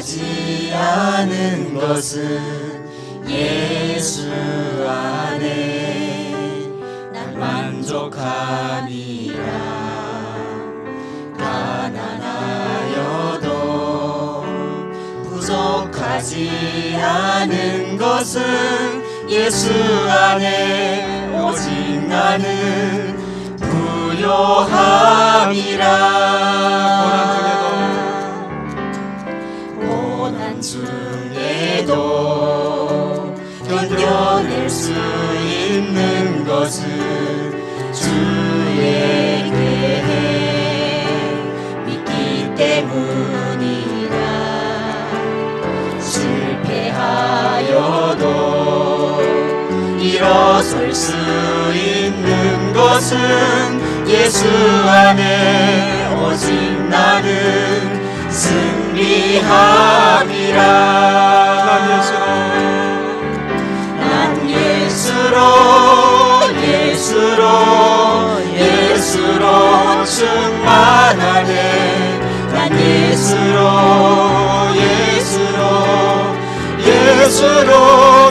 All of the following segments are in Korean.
부족하지 않은 것은 예수 안에 난 만족함이라. 가난하여도 부족하지 않은 것은 예수 안에 오직 나는 부요함이라. 고난 중에도 견뎌낼 수 있는 것은 주에게 믿기 때문이라. 실패하여도 일어설 수 있는 것은 예수 안에 오직 나는 승리함이라. 예수로 충만하네. 난 예수로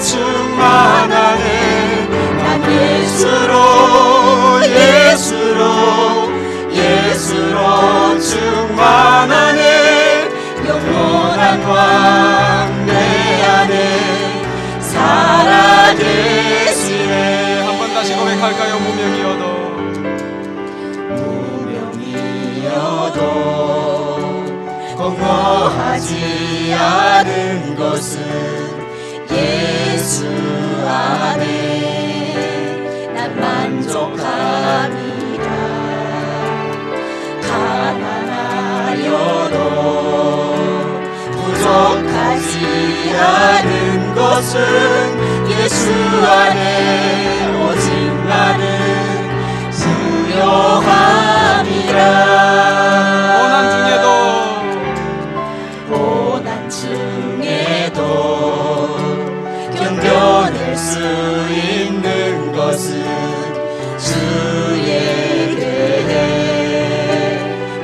충만하네. 난 예수로 충만하네. 영원한 왕 내 안에 살아계시네. 한 번 다시 고백할까요? 무명이어도 공허하지 않은 것은 예수 안에 난 만족함이라. 가난하여도 부족하지 않은 것은 예수 안에 오직 나는 부요함이라. 고난 중에도 견뎌낼 수 있는 것은 주에게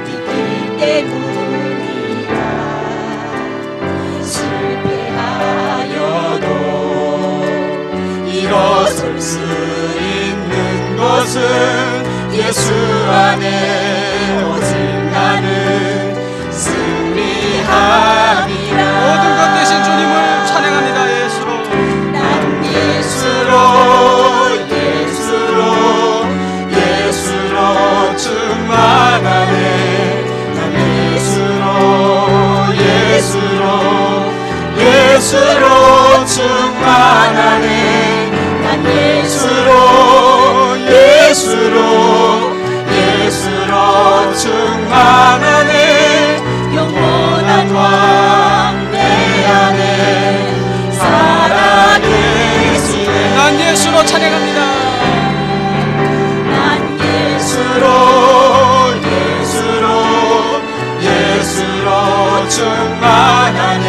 믿기 때문이라. 실패하여도 일어설 수 있는 것은 예수 안에 오직 나는 승리함이라. 모든 것 대신 주님을 찬양합니다. 난 예수로 충만하네. 난 예수로 충만하네. 난 예수로 충만하네. 영원한 왕 내 안에 살아계시네. 난 예수로 찬양합니다. 난 예수로 충만하네.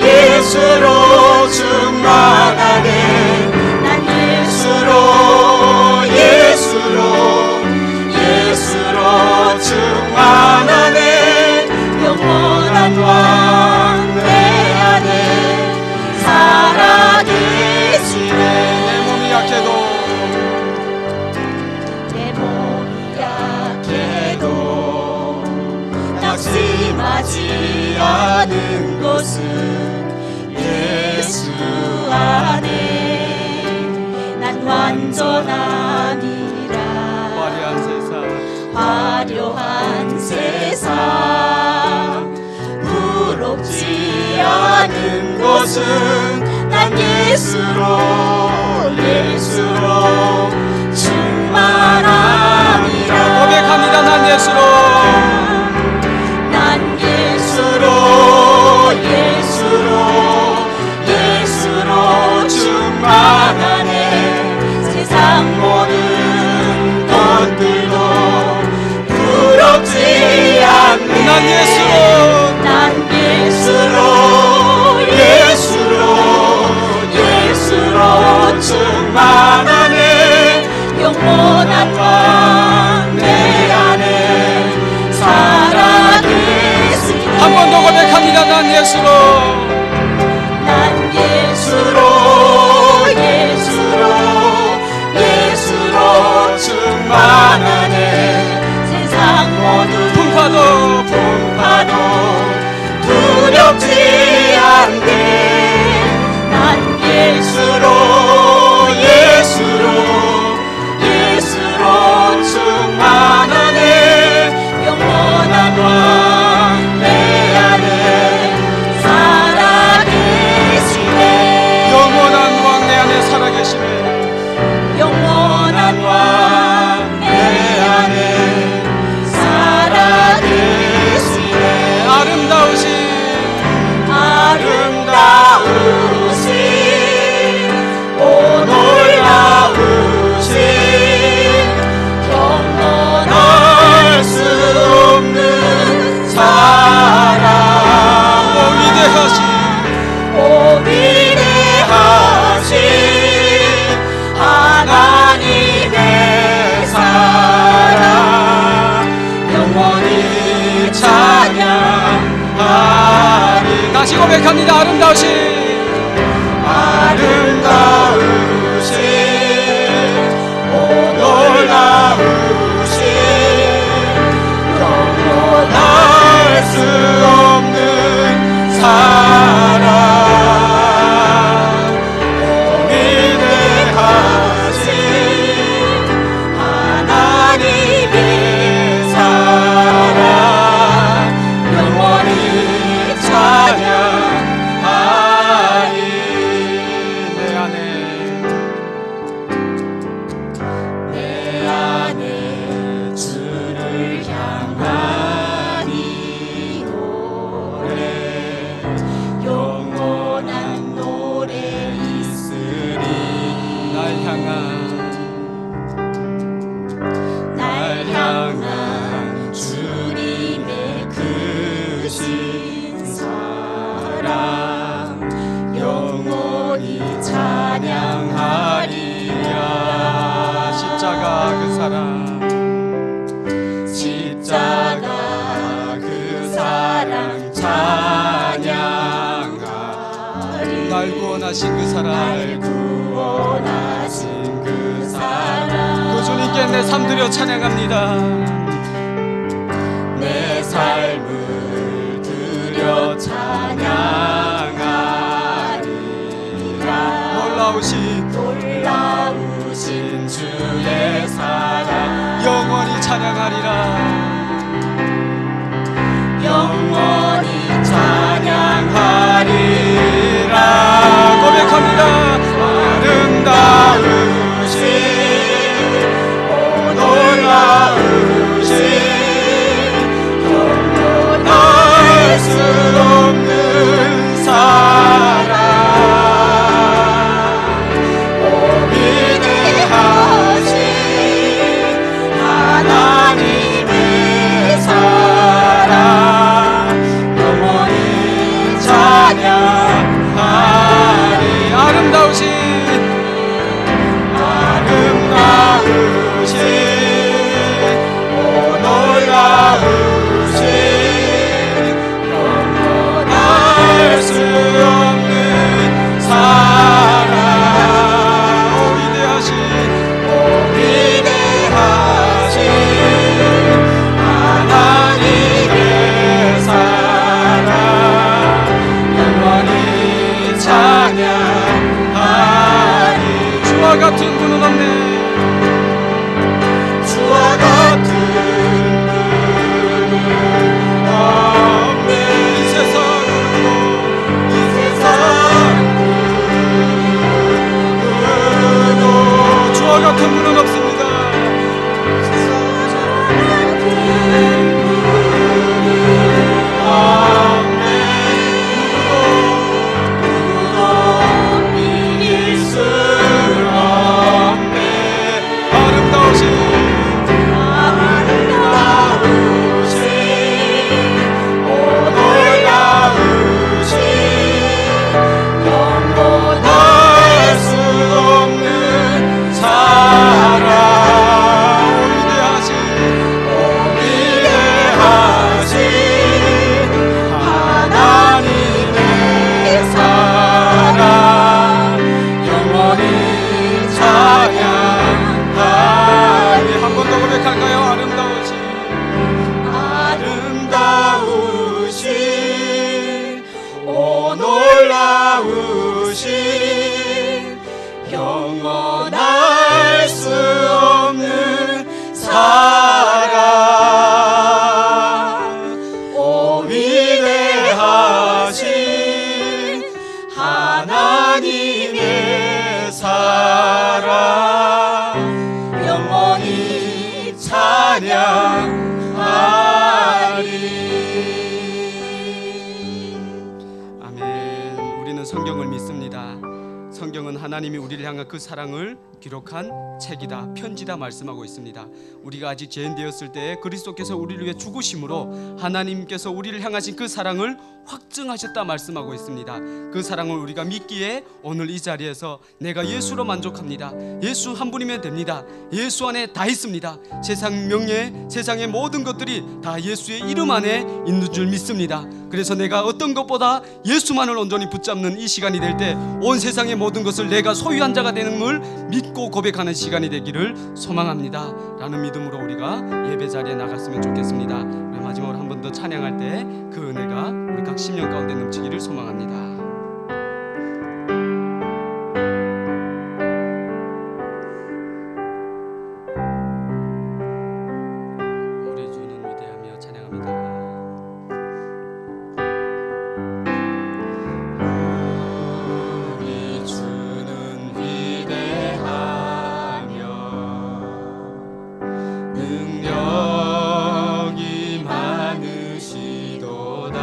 예수로 충만하네. 난 예수로 충만하네. 영원한 왕 내 안에 살아계시네. 내 몸이 약해도 낙심하지 않은 것은 예수 안에 난 완전함이라. 화려한 세상 부럽지 않은 것은 난 예수로 충만함이라. 고백합니다. 난 예수로 충만하네. 세상 모든 것들도 부럽지 않네. 난 예수로 충만하네. 영원한 왕 충만하네 세상 모든 풍파도 풍파도 두렵지 않네 난 예수로 충만하네 영원한 왕 내 안에 살아계시네 영원한 왕 내 안에 살아계시네 영원한 왕 내 안에 살아계시네 아름다우신 오 놀라우신 영원할 수 없는 사랑 오 위대하신 오 위대하신 하나님의 사랑 영원히 찬양하리 다시 고백합니다. 아름다우신 오 놀라우신 영원할 수 없는 사랑 오 위대하신 하나님의 사랑 영원히 찬양하리 내 안에 내 안에 주를 향하니 노래 영원한 노래 있으리 날 향한 주님의 크신 사랑 영원히 찬양하리라 십자가 그 사랑 찬양하리 날 구원하신 그 사랑 구원하신 그 사랑 그 주님께 내 삶 드려 찬양합니다. 내 삶을 드려 찬양하리라 놀라우신 주의 사랑 영원히 찬양하리라 영원히 찬양하리라 고백합니다. 아름다우신 오 놀라우신 영원할 수 없는 사랑 오 위대하신 하나님의 아멘. 우리는 성경을 믿습니다. 성경은 하나님이 우리를 향한 그 사랑을 기록한 책이다, 편지다 말씀하고 있습니다. 우리가 아직 죄인 되었을 때 그리스도께서 우리를 위해 죽으심으로 하나님께서 우리를 향하신 그 사랑을 확증하셨다 말씀하고 있습니다. 그 사랑을 우리가 믿기에 오늘 이 자리에서 내가 예수로 만족합니다, 예수 한 분이면 됩니다, 예수 안에 다 있습니다, 세상 명예, 세상의 모든 것들이 다 예수의 이름 안에 있는 줄 믿습니다. 그래서 내가 어떤 것보다 예수만을 온전히 붙잡는 이 시간이 될 때 온 세상의 모든 것을 내가 소유한 자가 되는 걸 믿고 고백하는 시간이 되기를 소망합니다 라는 믿음으로 우리가 예배 자리에 나갔으면 좋겠습니다. 우리 마지막으로 한 번 더 찬양할 때 그 은혜가 우리 각 심령 가운데 넘치기를 소망합니다. 우리 주는 위대하며 찬양합니다. 우리 주는 위대하며 능력이 많으시도다.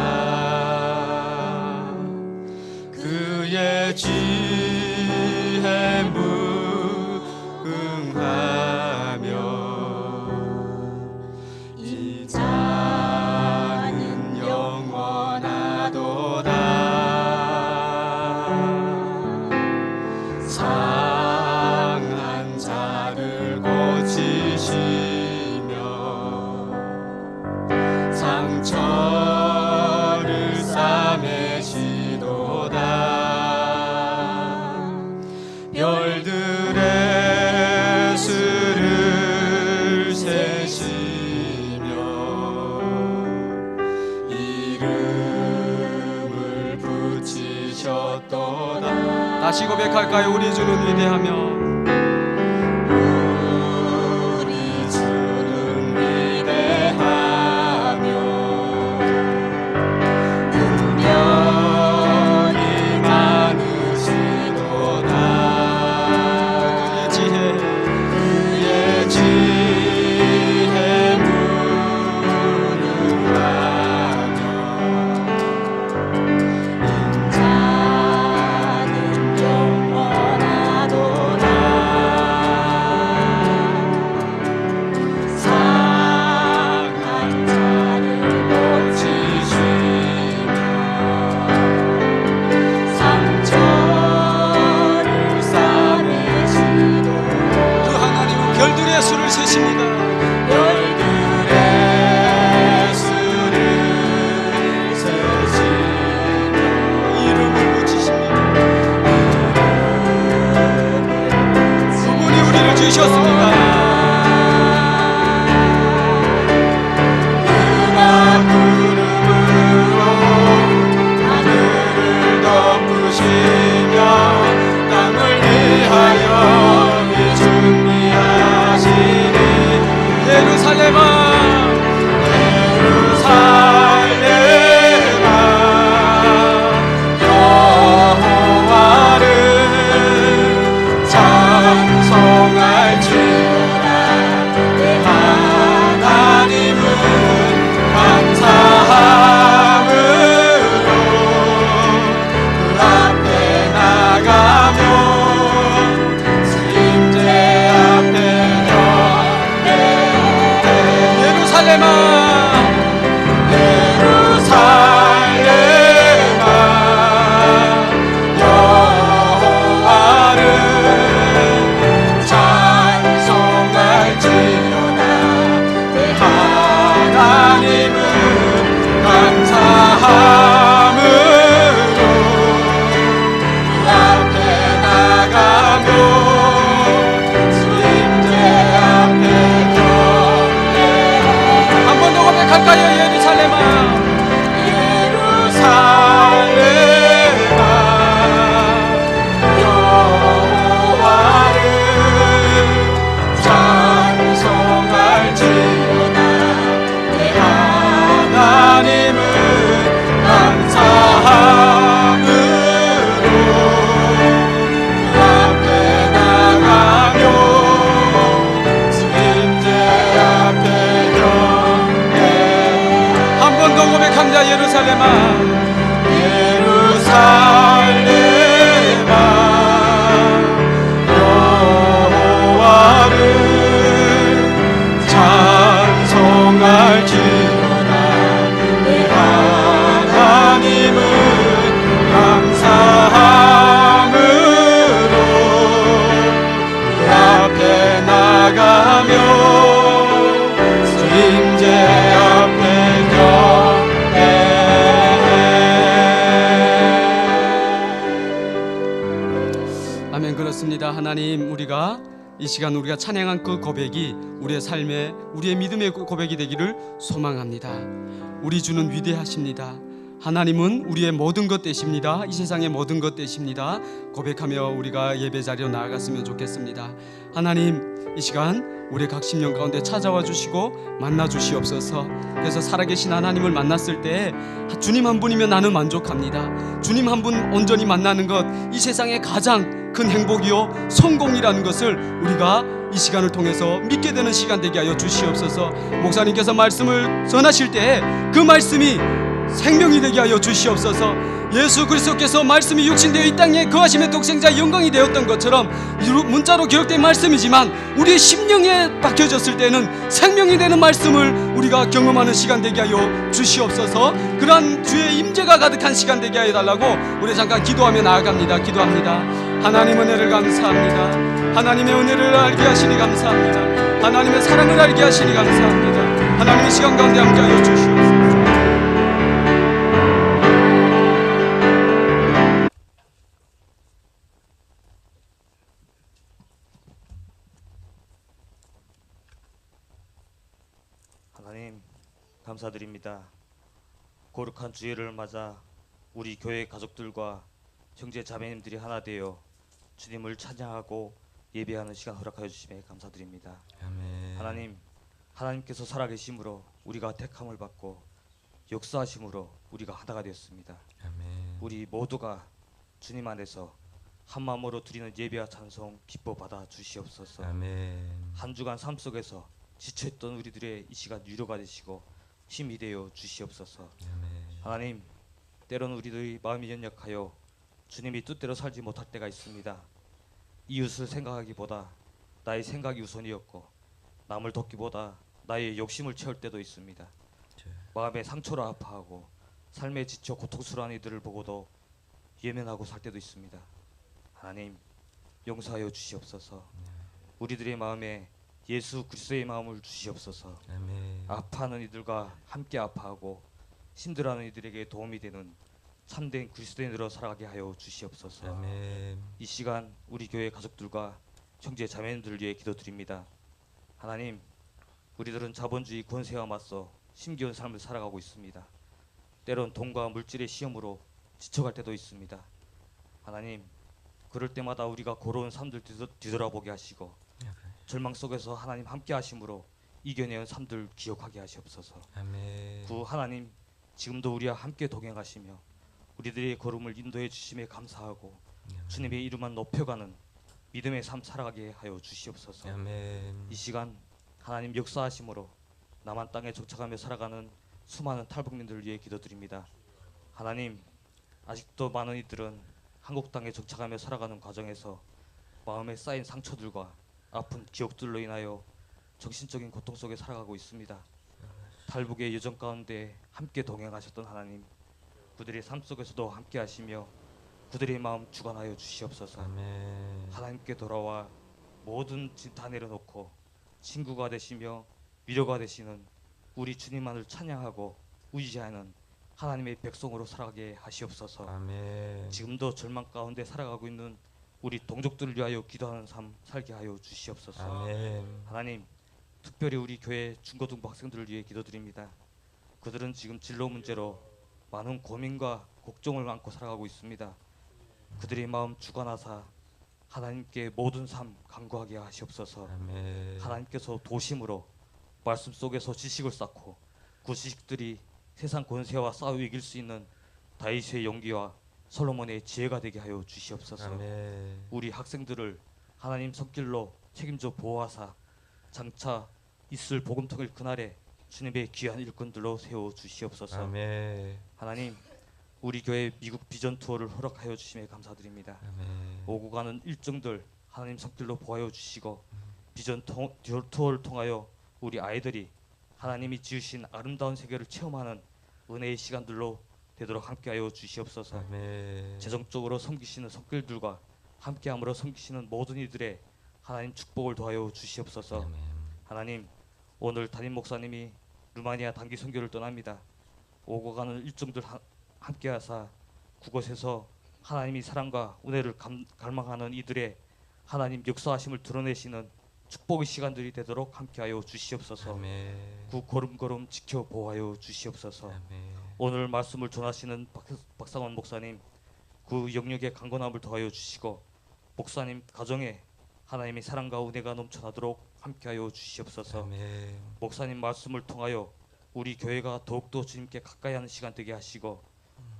그의 지혜 무궁하며 이 자는 영원하도다. 상한 자를 고치시며 상처를 싸매시도다. 별들의 수를 세시며 이름을 붙이셨도다. 다시 고백할까요? 우리 주는 위대하며 우리 주는 위대하며 능력이 많으시도다. 그의 지혜 무궁하며 인자는 영원하도다. 상한 자를 고치시며 상처를 싸매시도다. 그 하나님은 별들의 수를 세십니다. 별들의 수를 세시며 이름을 붙이십니다. 그분이 우리를 지으셨습니다. 그가 구름으로 하늘을 덮으시며 땅을 위하여 이 준비하시니 예루살렘아 예루살렘아 여호와를 찬송할지어다. 내 하나님은 감사함으로 그 앞에 나가며 주임제 앞에 경배하되 예루살렘아 예루살렘아 여호와를 찬송할지어다. 내 하나님은 감사함으로 그 앞에 나가며 주임제 앞에 경배하되 한 번 더 여호와를 찬송할지어다. 내 하나님은 감사함으로 그 앞에 나가며 임재 앞에 경배해. 아멘. 그렇습니다. 하나님, 우리가 이 시간 우리가 찬양한 그 고백이 우리의 삶에 우리의 믿음의 고백이 되기를 소망합니다. 우리 주는 위대하십니다. 하나님은 우리의 모든 것 되십니다. 이 세상의 모든 것 되십니다. 고백하며 우리가 예배 자리로 나아갔으면 좋겠습니다. 하나님, 이 시간 우리의 각 심령 가운데 찾아와 주시고 만나 주시옵소서. 그래서 살아계신 하나님을 만났을 때 주님 한 분이면 나는 만족합니다. 주님 한 분 온전히 만나는 것, 이 세상의 가장 큰 행복이요 성공이라는 것을 우리가 이 시간을 통해서 믿게 되는 시간 되게 하여 주시옵소서. 목사님께서 말씀을 전하실 때 그 말씀이 생명이 되게 하여 주시옵소서. 예수 그리스도께서 말씀이 육신되어 이 땅에 거하심의 독생자 영광이 되었던 것처럼 문자로 기록된 말씀이지만 우리의 심령에 박혀졌을 때는 생명이 되는 말씀을 우리가 경험하는 시간 되게 하여 주시옵소서. 그러한 주의 임재가 가득한 시간 되게 하여 달라고 우리 잠깐 기도하며 나아갑니다. 기도합니다. 하나님 은혜를 감사합니다. 하나님의 은혜를 알게 하시니 감사합니다. 하나님의 사랑을 알게 하시니 감사합니다. 하나님의 시간 가운데 함께하여 주시옵소서. 하나님 감사드립니다. 거룩한 주일을 맞아 우리 교회 가족들과 형제 자매님들이 하나 되어 주님을 찬양하고 예배하는 시간 허락하여 주심에 감사드립니다. 아멘. 하나님께서 살아계심으로 우리가 택함을 받고 역사하심으로 우리가 하나가 되었습니다. 아멘. 우리 모두가 주님 안에서 한 마음으로 드리는 예배와 찬송 기뻐 받아 주시옵소서. 아멘. 한 주간 삶 속에서 지쳐있던 우리들의 이 시간 위로가 되시고 힘이 되어 주시옵소서. 아멘. 하나님, 때로는 우리들의 마음이 연약하여 주님이 뜻대로 살지 못할 때가 있습니다. 이웃을 생각하기보다 나의 생각이 우선이었고 남을 돕기보다 나의 욕심을 채울 때도 있습니다. 마음의 상처로 아파하고 삶에 지쳐 고통스러운 이들을 보고도 예면하고 살 때도 있습니다. 하나님, 용서하여 주시옵소서. 우리들의 마음에 예수 그리스도의 마음을 주시옵소서. 아멘. 아파하는 이들과 함께 아파하고 힘들어하는 이들에게 도움이 되는 참된 그리스도인으로 살아가게 하여 주시옵소서. 아멘. 이 시간 우리 교회 가족들과 형제 자매님들을 위해 기도드립니다. 하나님, 우리들은 자본주의 권세와 맞서 힘겨운 삶을 살아가고 있습니다. 때론 돈과 물질의 시험으로 지쳐갈 때도 있습니다. 하나님, 그럴 때마다 우리가 고로운 삶들 뒤돌아보게 하시고 절망 속에서 하나님 함께 하심으로 이겨내온 삶들 기억하게 하시옵소서. 아멘. 구 하나님, 지금도 우리와 함께 동행하시며 우리들의 걸음을 인도해 주심에 감사하고 주님의 이름만 높여가는 믿음의 삶 살아가게 하여 주시옵소서. 아멘. 이 시간 하나님 역사하심으로 남한 땅에 정착하며 살아가는 수많은 탈북민들을 위해 기도드립니다. 하나님, 아직도 많은 이들은 한국 땅에 정착하며 살아가는 과정에서 마음에 쌓인 상처들과 아픈 기억들로 인하여 정신적인 고통 속에 살아가고 있습니다. 탈북의 여정 가운데 함께 동행하셨던 하나님, 그들의 삶 속에서도 함께 하시며 그들의 마음 주관하여 주시옵소서. 아멘. 하나님께 돌아와 모든 짐 다 내려놓고 친구가 되시며 위로가 되시는 우리 주님만을 찬양하고 의지하는 하나님의 백성으로 살아가게 하시옵소서. 아멘. 지금도 절망 가운데 살아가고 있는 우리 동족들을 위하여 기도하는 삶 살게 하여 주시옵소서. 아멘. 하나님, 특별히 우리 교회 중고등부 학생들을 위해 기도드립니다. 그들은 지금 진로 문제로 많은 고민과 걱정을 안고 살아가고 있습니다. 그들의 마음 주관하사 하나님께 모든 삶 간구하게 하시옵소서. 아멘. 하나님께서 도심으로 말씀 속에서 지식을 쌓고 그 지식들이 세상 권세와 싸워 이길 수 있는 다윗의 용기와 솔로몬의 지혜가 되게 하여 주시옵소서. 아멘. 우리 학생들을 하나님 손길로 책임져 보호하사 장차 있을 복음통일 그날에 주님의 귀한 일꾼들로 세워 주시옵소서. 아멘. 하나님, 우리 교회 미국 비전 투어를 허락하여 주심에 감사드립니다. 아멘. 오고 가는 일정들 하나님 손길로 보하여 주시고 비전 투어를 통하여 우리 아이들이 하나님이 지으신 아름다운 세계를 체험하는 은혜의 시간들로 되도록 함께하여 주시옵소서. 아멘. 재정적으로 섬기시는 손길들과 함께함으로 섬기시는 모든 이들의 하나님 축복을 더하여 주시옵소서. 아멘. 하나님, 오늘 담임 목사님이 루마니아 단기 선교를 떠납니다. 오고 가는 일정들 함께하사 그곳에서 하나님이 사랑과 은혜를 갈망하는 이들의 하나님 역사하심을 드러내시는 축복의 시간들이 되도록 함께하여 주시옵소서. 아멘. 그 걸음걸음 지켜 보호하여 주시옵소서. 아멘. 오늘 말씀을 전하시는 박상원 목사님, 그 영역의 강건함을 더하여 주시고 목사님 가정에 하나님의 사랑과 은혜가 넘쳐나도록 함께하여 주시옵소서. 아멘. 목사님 말씀을 통하여 우리 교회가 더욱더 주님께 가까이 하는 시간 되게 하시고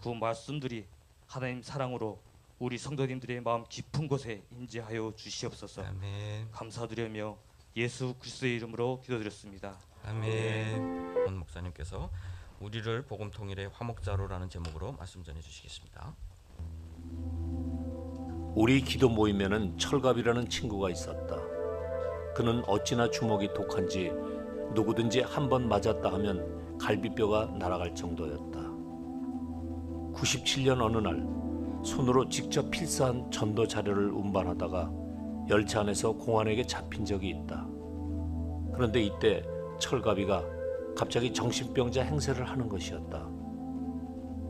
그 말씀들이 하나님 사랑으로 우리 성도님들의 마음 깊은 곳에 임재하여 주시옵소서. 아멘. 감사드리며 예수 그리스도의 이름으로 기도드렸습니다. 아멘. 본 목사님께서 우리를 복음 통일의 화목자로라는 제목으로 말씀 전해 주시겠습니다. 우리 기도 모임에는 철갑이라는 친구가 있었다. 그는 어찌나 주먹이 독한지 누구든지 한 번 맞았다 하면 갈비뼈가 날아갈 정도였다. 97년 어느 날 손으로 직접 필사한 전도 자료를 운반하다가 열차 안에서 공안에게 잡힌 적이 있다. 그런데 이때 철갑이가 갑자기 정신병자 행세를 하는 것이었다.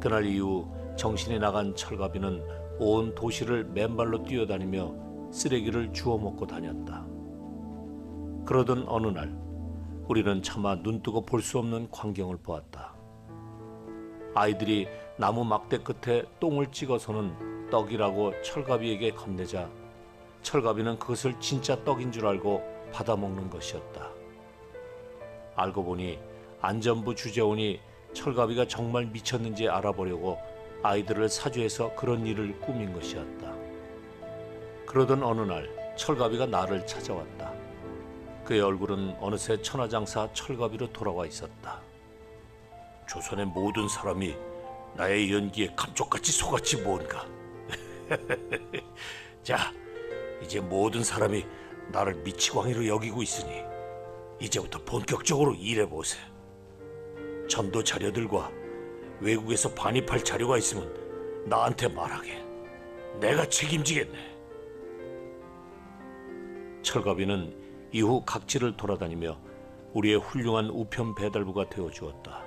그날 이후 정신이 나간 철갑이는 온 도시를 맨발로 뛰어다니며 쓰레기를 주워 먹고 다녔다. 그러던 어느 날 우리는 차마 눈뜨고 볼 수 없는 광경을 보았다. 아이들이 나무 막대 끝에 똥을 찍어서는 떡이라고 철갑이에게 건네자 철갑이는 그것을 진짜 떡인 줄 알고 받아먹는 것이었다. 알고 보니 안전부 주재원이 철갑이가 정말 미쳤는지 알아보려고 아이들을 사주해서 그런 일을 꾸민 것이었다. 그러던 어느 날 철갑이가 나를 찾아왔다. 그의 얼굴은 어느새 천하장사 철갑이로 돌아와 있었다. 조선의 모든 사람이 나의 연기에 감쪽같이 속았지 뭔가. 자, 이제 모든 사람이 나를 미치광이로 여기고 있으니 이제부터 본격적으로 일해보세. 전도 자료들과 외국에서 반입할 자료가 있으면 나한테 말하게. 내가 책임지겠네. 철갑이는 이후 각지를 돌아다니며 우리의 훌륭한 우편 배달부가 되어주었다.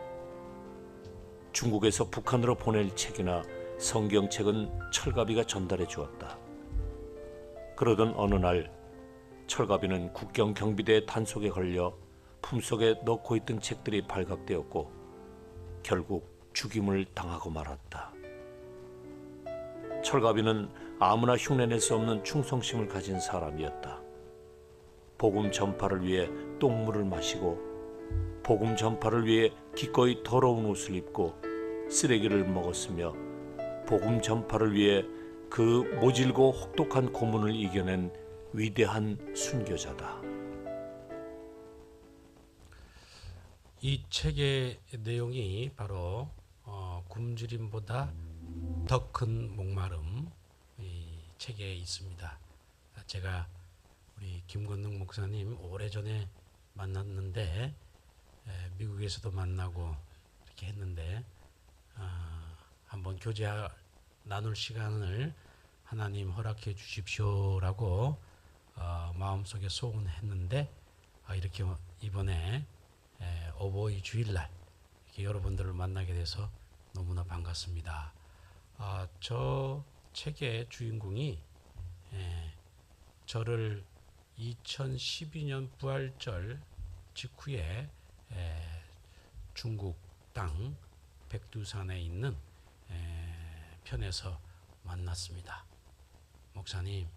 중국에서 북한으로 보낼 책이나 성경책은 철갑이가 전달해 주었다. 그러던 어느 날 철갑이는 국경 경비대의 단속에 걸려 품속에 넣고 있던 책들이 발각되었고 결국 죽임을 당하고 말았다. 철갑이는 아무나 흉내낼 수 없는 충성심을 가진 사람이었다. 복음 전파를 위해 똥물을 마시고 복음 전파를 위해 기꺼이 더러운 옷을 입고 쓰레기를 먹었으며 복음 전파를 위해 그 모질고 혹독한 고문을 이겨낸 위대한 순교자다. 이 책의 내용이 바로 굶주림보다 더 큰 목마름, 이 책에 있습니다. 제가 우리 김건능 목사님 오래전에 만났는데 미국에서도 만나고 이렇게 했는데 한번 교제 나눌 시간을 하나님 허락해 주십시오라고 마음속에 소원했는데 이렇게 이번에 어버이 주일날 이렇게 여러분들을 만나게 돼서 너무나 반갑습니다. 저 책의 주인공이 저를 2012년 부활절 직후에 중국 땅 백두산에 있는 편에서 만났습니다. 목사님,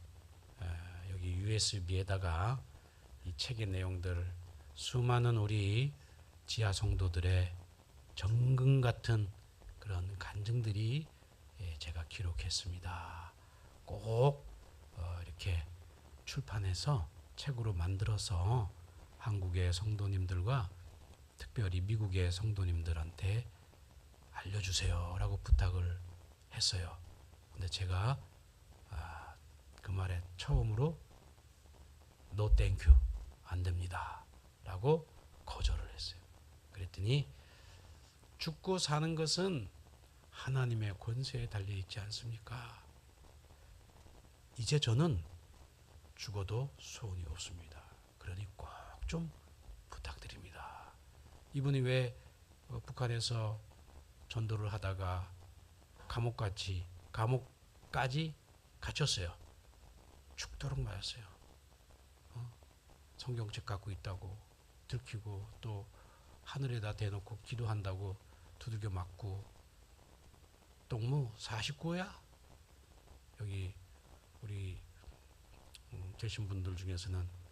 여기 USB에다가 이 책의 내용들 수많은 우리 지하 성도들의 정금 같은 그런 간증들이 제가 기록했습니다. 꼭 이렇게 출판해서 책으로 만들어서 한국의 성도님들과 특별히 미국의 성도님들한테 알려주세요라고 부탁을 했어요. 근데 제가 그 말에 처음으로 No thank you, 안 됩니다 라고 거절을 했어요. 그랬더니 죽고 사는 것은 하나님의 권세에 달려있지 않습니까? 이제 저는 죽어도 소원이 없습니다. 그러니 꼭 좀 부탁드립니다. 이분이 왜 북한에서 전도를 하다가 감옥까지 갇혔어요. 죽도록 맞았어요. 성경책 갖고 있다고 들키고 또 하늘에다 대놓고 기도한다고 두들겨 맞고 똥무 49호야? 여기 우리 계신 분들 중에서는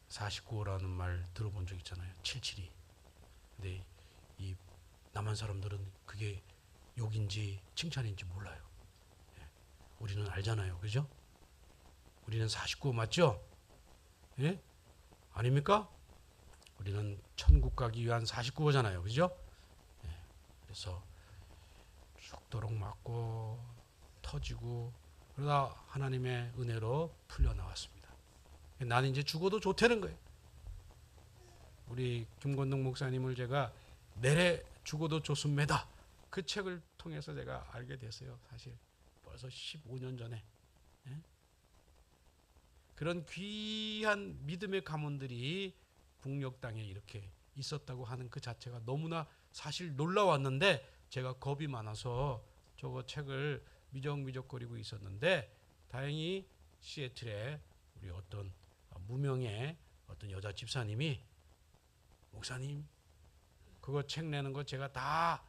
49호라는 말 들어본 적 있잖아요. 772. 근데 이 남한 사람들은 그게 욕인지 칭찬인지 몰라요. 예. 우리는 알잖아요. 그죠? 우리는 49호 맞죠? 예? 아닙니까? 우리는 천국 가기 위한 49호잖아요. 그죠? 예. 그래서 죽도록 맞고 터지고 그러다 하나님의 은혜로 풀려나왔습니다. 나는 이제 죽어도 좋다는 거예요. 우리 김건동 목사님을 제가 내래 죽어도 좋습니다. 그 책을 통해서 제가 알게 됐어요. 사실 벌써 15년 전에. 예? 그런 귀한 믿음의 가문들이 북녘 땅에 이렇게 있었다고 하는 그 자체가 너무나 사실 놀라웠는데 제가 겁이 많아서 저거 책을 미적미적거리고 있었는데 다행히 시애틀에 우리 어떤 무명의 어떤 여자 집사님이 목사님 그거 책 내는 거 제가 다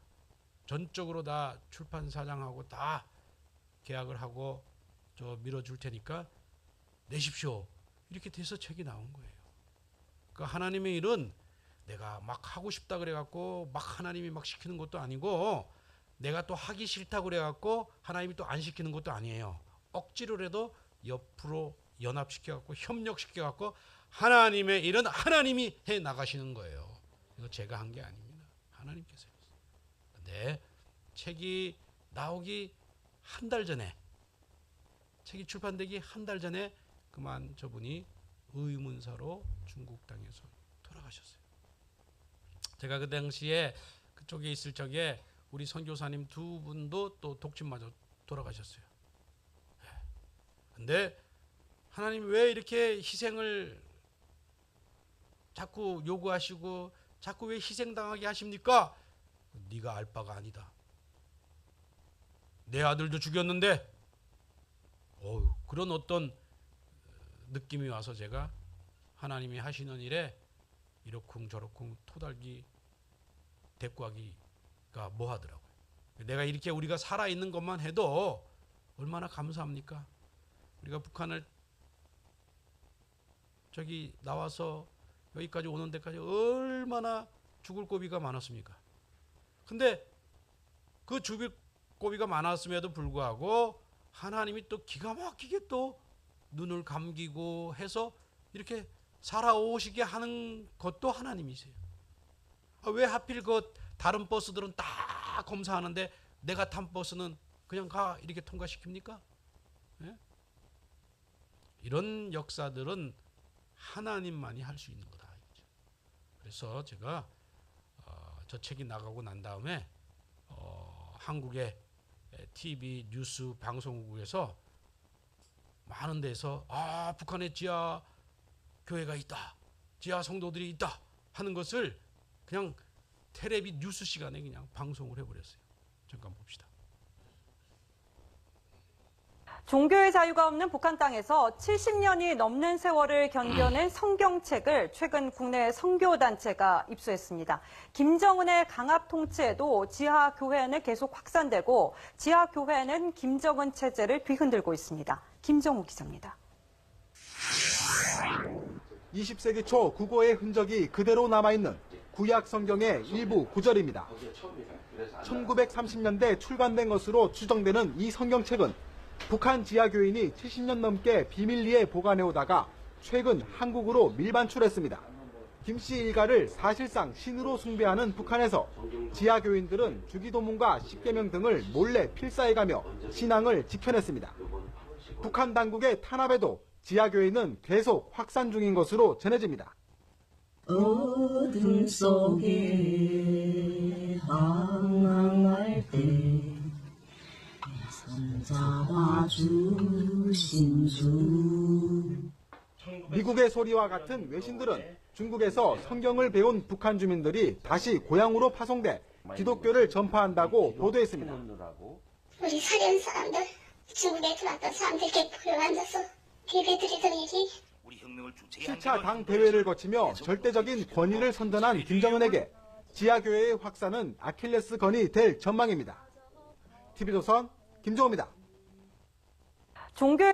전적으로 다 출판사장하고 다 계약을 하고 저 밀어줄 테니까 내십시오. 이렇게 돼서 책이 나온 거예요. 그러니까 하나님의 일은 내가 막 하고 싶다 그래갖고 막 하나님이 막 시키는 것도 아니고 내가 또 하기 싫다 그래갖고 하나님이 또 안 시키는 것도 아니에요. 억지로라도 옆으로 연합시켜갖고 협력시켜갖고 하나님의 일은 하나님이 해 나가시는 거예요. 이거 제가 한 게 아닙니다. 하나님께서 했어요. 근데 책이 나오기 한 달 전에 책이 출판되기 한 달 전에 그만 저분이 의문사로 중국 땅에서 돌아가셨어요. 제가 그 당시에 그쪽에 있을 적에 우리 선교사님 두 분도 또 독침 맞아 돌아가셨어요. 근데 하나님 왜 이렇게 희생을 자꾸 요구하시고 자꾸 왜 희생당하게 하십니까? 네가 알 바가 아니다. 내 아들도 죽였는데 그런 어떤 느낌이 와서 제가 하나님이 하시는 일에 이러쿵저러쿵 토달기 대꾸하기가 뭐하더라고요. 내가 이렇게 우리가 살아있는 것만 해도 얼마나 감사합니까? 우리가 북한을 저기 나와서 여기까지 오는 데까지 얼마나 죽을 고비가 많았습니까? 근데 그 죽을 고비가 많았음에도 불구하고 하나님이 또 기가 막히게 또 눈을 감기고 해서 이렇게 살아오시게 하는 것도 하나님이세요. 왜 하필 그 다른 버스들은 다 검사하는데 내가 탄 버스는 그냥 가 이렇게 통과시킵니까? 예? 이런 역사들은 하나님만이 할 수 있는 거다. 그래서 제가 저 책이 나가고 난 다음에 한국의 TV 뉴스 방송국에서 많은 데서 북한에 지하 교회가 있다, 지하 성도들이 있다 하는 것을 그냥 텔레비 뉴스 시간에 그냥 방송을 해버렸어요. 잠깐 봅시다. 종교의 자유가 없는 북한 땅에서 70년이 넘는 세월을 견뎌낸 성경책을 최근 국내 선교단체가 입수했습니다. 김정은의 강압 통치에도 지하교회는 계속 확산되고 지하교회는 김정은 체제를 뒤흔들고 있습니다. 김정우 기자입니다. 20세기 초 국어의 흔적이 그대로 남아있는 구약 성경의 일부 구절입니다. 1930년대 출간된 것으로 추정되는 이 성경책은 북한 지하교인이 70년 넘게 비밀리에 보관해오다가 최근 한국으로 밀반출했습니다. 김씨 일가를 사실상 신으로 숭배하는 북한에서 지하교인들은 주기도문과 십계명 등을 몰래 필사해가며 신앙을 지켜냈습니다. 북한 당국의 탄압에도 지하교인은 계속 확산 중인 것으로 전해집니다. 어둠 속에 항항할 때 손잡아 주신 주. 미국의 소리와 같은 외신들은 중국에서 성경을 배운 북한 주민들이 다시 고향으로 파송돼 기독교를 전파한다고 보도했습니다. 우리 사려는 사람들, 중국에 들어왔던 사람들께 보여앉아서 예배드리던 일이 7차 당 대회를 거치며 절대적인 권위를 선전한 김정은에게 지하교회의 확산은 아킬레스건이 될 전망입니다. TV조선 김종호입니다. 종교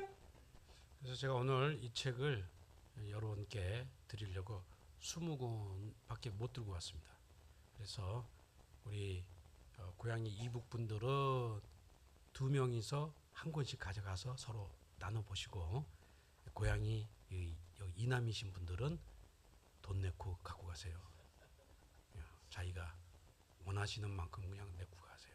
그래서 제가 오늘 이 책을 여러분께 드리려고 20권밖에 못 들고 왔습니다. 그래서 우리 고양이 이북 분들은 2명이서 한 권씩 가져가서 서로 나눠보시고, 고양이 이남이신 분들은 돈 내고 갖고 가세요. 자기가 원하시는 만큼 그냥 내고 가세요.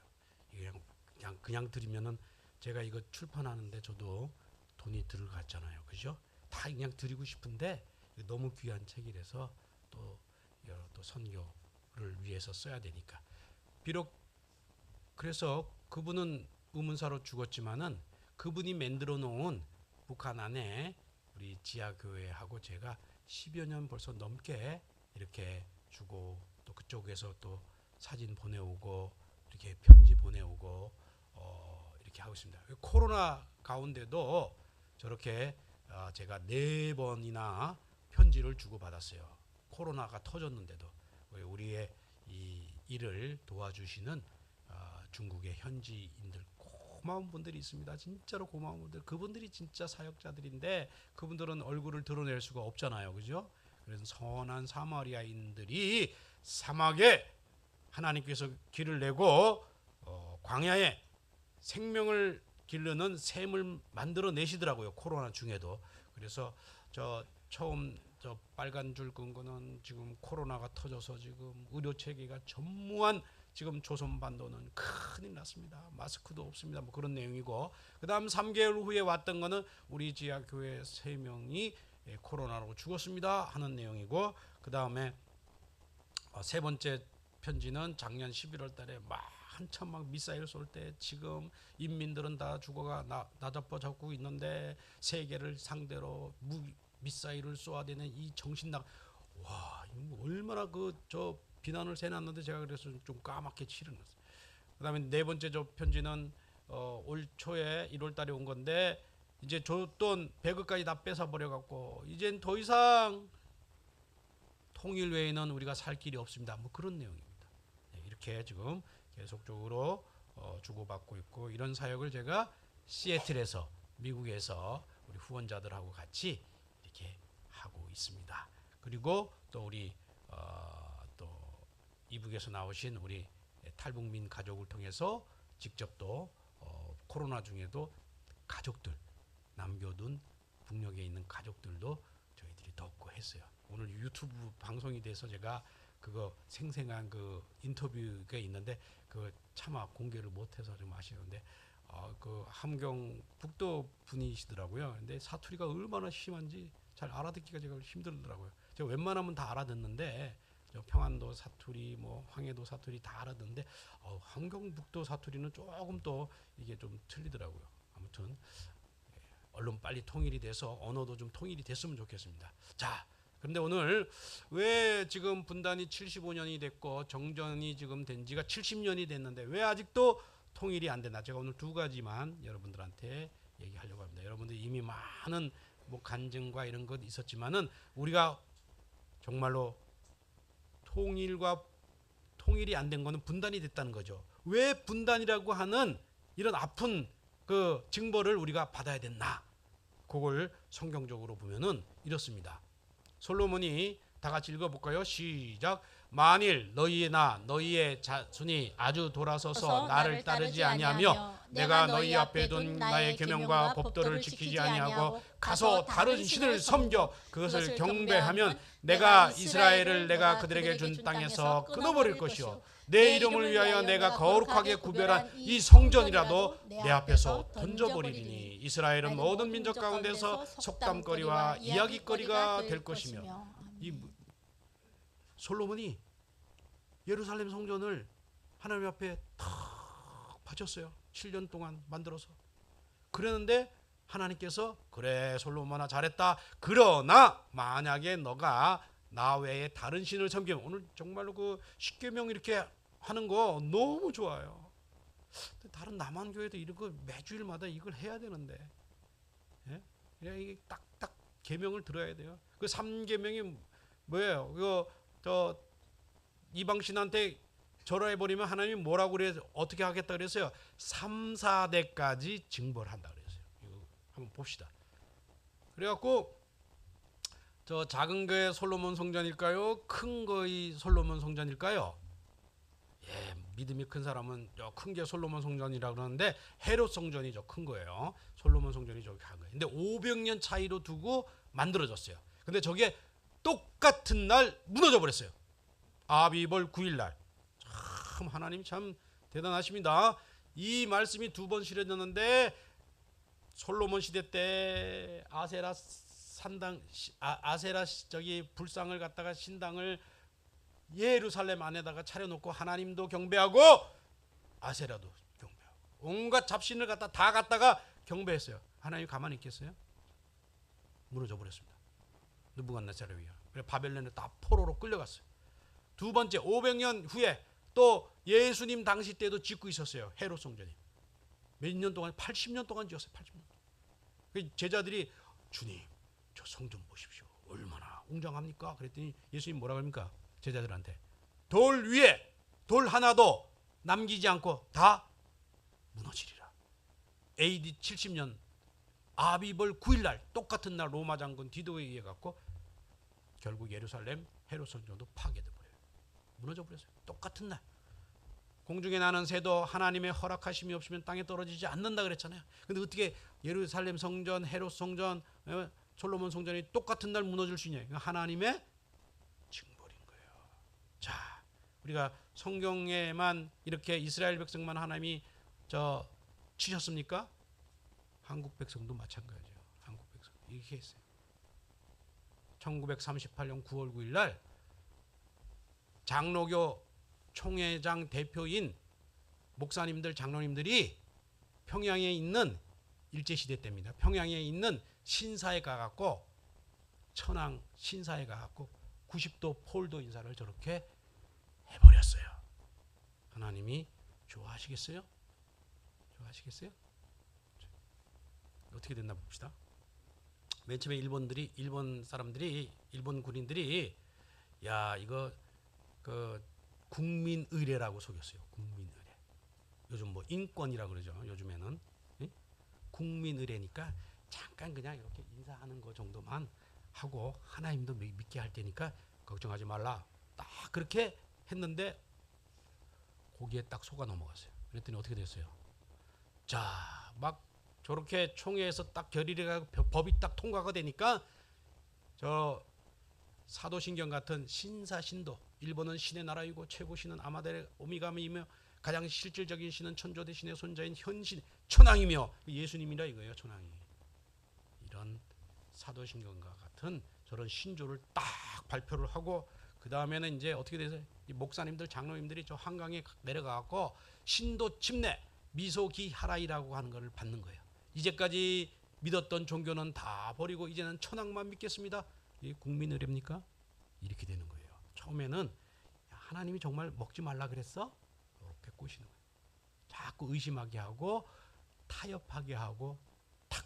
그냥 드리면은 제가 이거 출판하는데 저도 돈이 들어갔잖아요. 그죠? 다 그냥 드리고 싶은데 너무 귀한 책이라서 또 선교를 위해서 써야 되니까. 비록 그래서 그분은 의문사로 죽었지만은 그분이 만들어 놓은 북한 안에 우리 지하교회하고 제가 10여 년 벌써 넘게 이렇게 주고, 또 그쪽에서 또 사진 보내오고 이렇게 편지 보내오고 이렇게 하고 있습니다. 코로나 가운데도 저렇게 제가 4번이나 편지를 주고받았어요. 코로나가 터졌는데도 우리의 이 일을 도와주시는 중국의 현지인들, 고마운 분들이 있습니다. 진짜로 고마운 분들. 그분들이 진짜 사역자들인데 그분들은 얼굴을 드러낼 수가 없잖아요. 그죠? 그래서 선한 사마리아인들이 사막에 하나님께서 길을 내고 광야에 생명을 기르는 샘을 만들어 내시더라고요. 코로나 중에도. 그래서 처음 빨간 줄 끈 거는 지금 코로나가 터져서 지금 의료 체계가 전무한 지금 조선반도는 큰일 났습니다. 마스크도 없습니다. 뭐 그런 내용이고, 그다음 3개월 후에 왔던 거는 우리 지하교회 3명이 코로나로 죽었습니다 하는 내용이고, 그다음에 세 번째 편지는 작년 11월 달에 한참 막 미사일 쏠 때 지금 인민들은 다 죽어가 나자빠졌고 있는데 세계를 상대로 미사일을 쏘아대는 이 정신나, 와, 얼마나 비난을 세놨는데 제가 그래서 좀 까맣게 치를 냈어요. 그다음에 네 번째 편지는 올 초에 1월 달에 온 건데, 이제 줬던 배급까지 다 뺏어 버려 갖고 이젠 더 이상 통일 외에는 우리가 살 길이 없습니다. 뭐 그런 내용입니다. 이렇게 지금 계속적으로 주고받고 있고, 이런 사역을 제가 시애틀에서, 미국에서 우리 후원자들하고 같이 이렇게 하고 있습니다. 그리고 또 우리 또 이북에서 나오신 우리 탈북민 가족을 통해서 직접 또 코로나 중에도 가족들, 남겨둔 북녘에 있는 가족들도 저희들이 돕고 했어요. 오늘 유튜브 방송이 돼서 제가 그거 생생한 그 인터뷰가 있는데 그 차마 공개를 못해서 좀 아쉬운데, 그 함경 북도 분이시더라고요. 근데 사투리가 얼마나 심한지 잘 알아듣기가 제가 힘들더라고요. 제가 웬만하면 다 알아듣는데, 평안도 사투리, 뭐 황해도 사투리 다 알아듣는데 함경 북도 사투리는 조금 또 이게 좀 틀리더라고요. 아무튼 얼른 빨리 통일이 돼서 언어도 좀 통일이 됐으면 좋겠습니다. 자, 그런데 오늘 왜 지금 분단이 75년이 됐고 정전이 지금 된 지가 70년이 됐는데 왜 아직도 통일이 안 됐나? 제가 오늘 2가지만 여러분들한테 얘기하려고 합니다. 여러분들 이미 많은 뭐 간증과 이런 것 있었지만은 우리가 정말로 통일이 안 된 거는 분단이 됐다는 거죠. 왜 분단이라고 하는 이런 아픈 그 징벌을 우리가 받아야 됐나? 그걸 성경적으로 보면은 이렇습니다. 솔로몬이 다 같이 읽어볼까요? 시작. 만일 너희의 자손이 아주 돌아서서 나를 따르지 아니하며 내가 너희 앞에 둔 나의 계명과 법도를 지키지 아니하고 가서 다른 신을 섬겨 그것을 경배하면 내가 이스라엘을 내가 그들에게 준 땅에서 끊어버릴 것이요 내 이름을 위하여 내가 거룩하게 구별한 이 성전이라도 내 앞에서 던져버리리니 이스라엘은 모든 민족 가운데서 속담거리와 이야기거리가 될 것이며. 이 솔로몬이 예루살렘 성전을 하나님 앞에 탁 바쳤어요. 7년 동안 만들어서. 그러는데 하나님께서 그래 솔로몬아 잘했다. 그러나 만약에 너가 나 외에 다른 신을 섬기면, 오늘 정말로 그 십계명 이렇게 하는 거 너무 좋아요. 다른 남한 교회도 이런 거 매주일마다 이걸 해야 되는데, 예? 그냥 이게 딱딱 계명을 들어야 돼요. 그 3계명이 뭐예요? 이거 저 이방 신한테 절하해 버리면 하나님이 뭐라고 그래서 어떻게 하겠다 그랬어요? 3, 4대까지 징벌한다 그랬어요. 이거 한번 봅시다. 그래갖고 저 작은 거의 솔로몬 성전일까요? 큰 거의 솔로몬 성전일까요? 예, 믿음이 큰 사람은 큰 게 솔로몬 성전이라 그러는데 헤롯 성전이 저 큰 거예요. 솔로몬 성전이 저기 한 거예요. 근데 500년 차이로 두고 만들어졌어요. 근데 저게 똑같은 날 무너져 버렸어요. 아비벌 9일 날. 참 하나님 참 대단하십니다. 이 말씀이 2번 실현졌는데 솔로몬 시대 때 아세라 저기 불상을 갖다가 신당을 예루살렘 안에다가 차려놓고 하나님도 경배하고 아세라도 경배하고 온갖 잡신을 다 갖다가 경배했어요. 하나님 가만히 있겠어요? 무너져 버렸습니다. 느부갓네살에 의해. 그래 바벨론에 다 포로로 끌려갔어요. 두 번째 500년 후에 또 예수님 당시 때도 짓고 있었어요. 헤롯 성전이. 몇 년 동안 80년 동안 지었어요. 80년. 제자들이 주님 저 성전 보십시오. 얼마나 웅장합니까? 그랬더니 예수님 뭐라고 합니까? 제자들한테 돌 위에 돌 하나도 남기지 않고 다 무너지리라. AD 70년 아비벌 9일날 똑같은 날 로마 장군 디도에 의해 갖고 결국 예루살렘 헤롯 성전도 파괴돼 버려요. 무너져 버렸어요. 똑같은 날. 공중에 나는 새도 하나님의 허락하심이 없으면 땅에 떨어지지 않는다 그랬잖아요. 근데 어떻게 예루살렘 성전, 헤롯 성전, 솔로몬 성전이 똑같은 날 무너질 수 있냐? 하나님의 징벌인 거예요. 자, 우리가 성경에만 이렇게 이스라엘 백성만 하나님이 치셨습니까? 한국 백성도 마찬가지예요. 한국 백성 이렇게 했어요. 1938년 9월 9일 날 장로교 총회장 대표인 목사님들, 장로님들이 평양에 있는 일제시대 때입니다. 평양에 있는 신사에 가갖고 천황 신사에 가갖고 90도 폴도 인사를 저렇게 해버렸어요. 하나님이 좋아하시겠어요? 좋아하시겠어요? 어떻게 됐나 봅시다. 맨 처음에 일본 사람들이, 일본 군인들이 야 이거 그 국민의례라고 속였어요. 국민의례. 요즘 뭐 인권이라고 그러죠. 요즘에는 국민의례니까 잠깐 그냥 이렇게 인사하는 거 정도만 하고 하나님도 믿게 할 테니까 걱정하지 말라. 딱 그렇게 했는데 거기에 딱 속아 넘어갔어요. 그랬더니 어떻게 됐어요? 자, 막 저렇게 총회에서 딱 결의가 법이 딱 통과가 되니까 저 사도신경 같은 신사신도, 일본은 신의 나라이고 최고 신은 아마델 오미가미이며 가장 실질적인 신은 천조 대신의 손자인 현신 천황이며 예수님이라 이거예요. 천황이. 이런 사도신경과 같은 저런 신조를 딱 발표를 하고 그 다음에는 이제 어떻게 돼서 이 목사님들, 장로님들이 저 한강에 내려가고 신도 침례 미소기하라이라고 하는 것을 받는 거예요. 이제까지 믿었던 종교는 다 버리고 이제는 천황만 믿겠습니다. 이게 국민의례입니까? 이렇게 되는 거예요. 처음에는 하나님이 정말 먹지 말라 그랬어? 이렇게 꼬시는 거예요. 자꾸 의심하게 하고 타협하게 하고 탁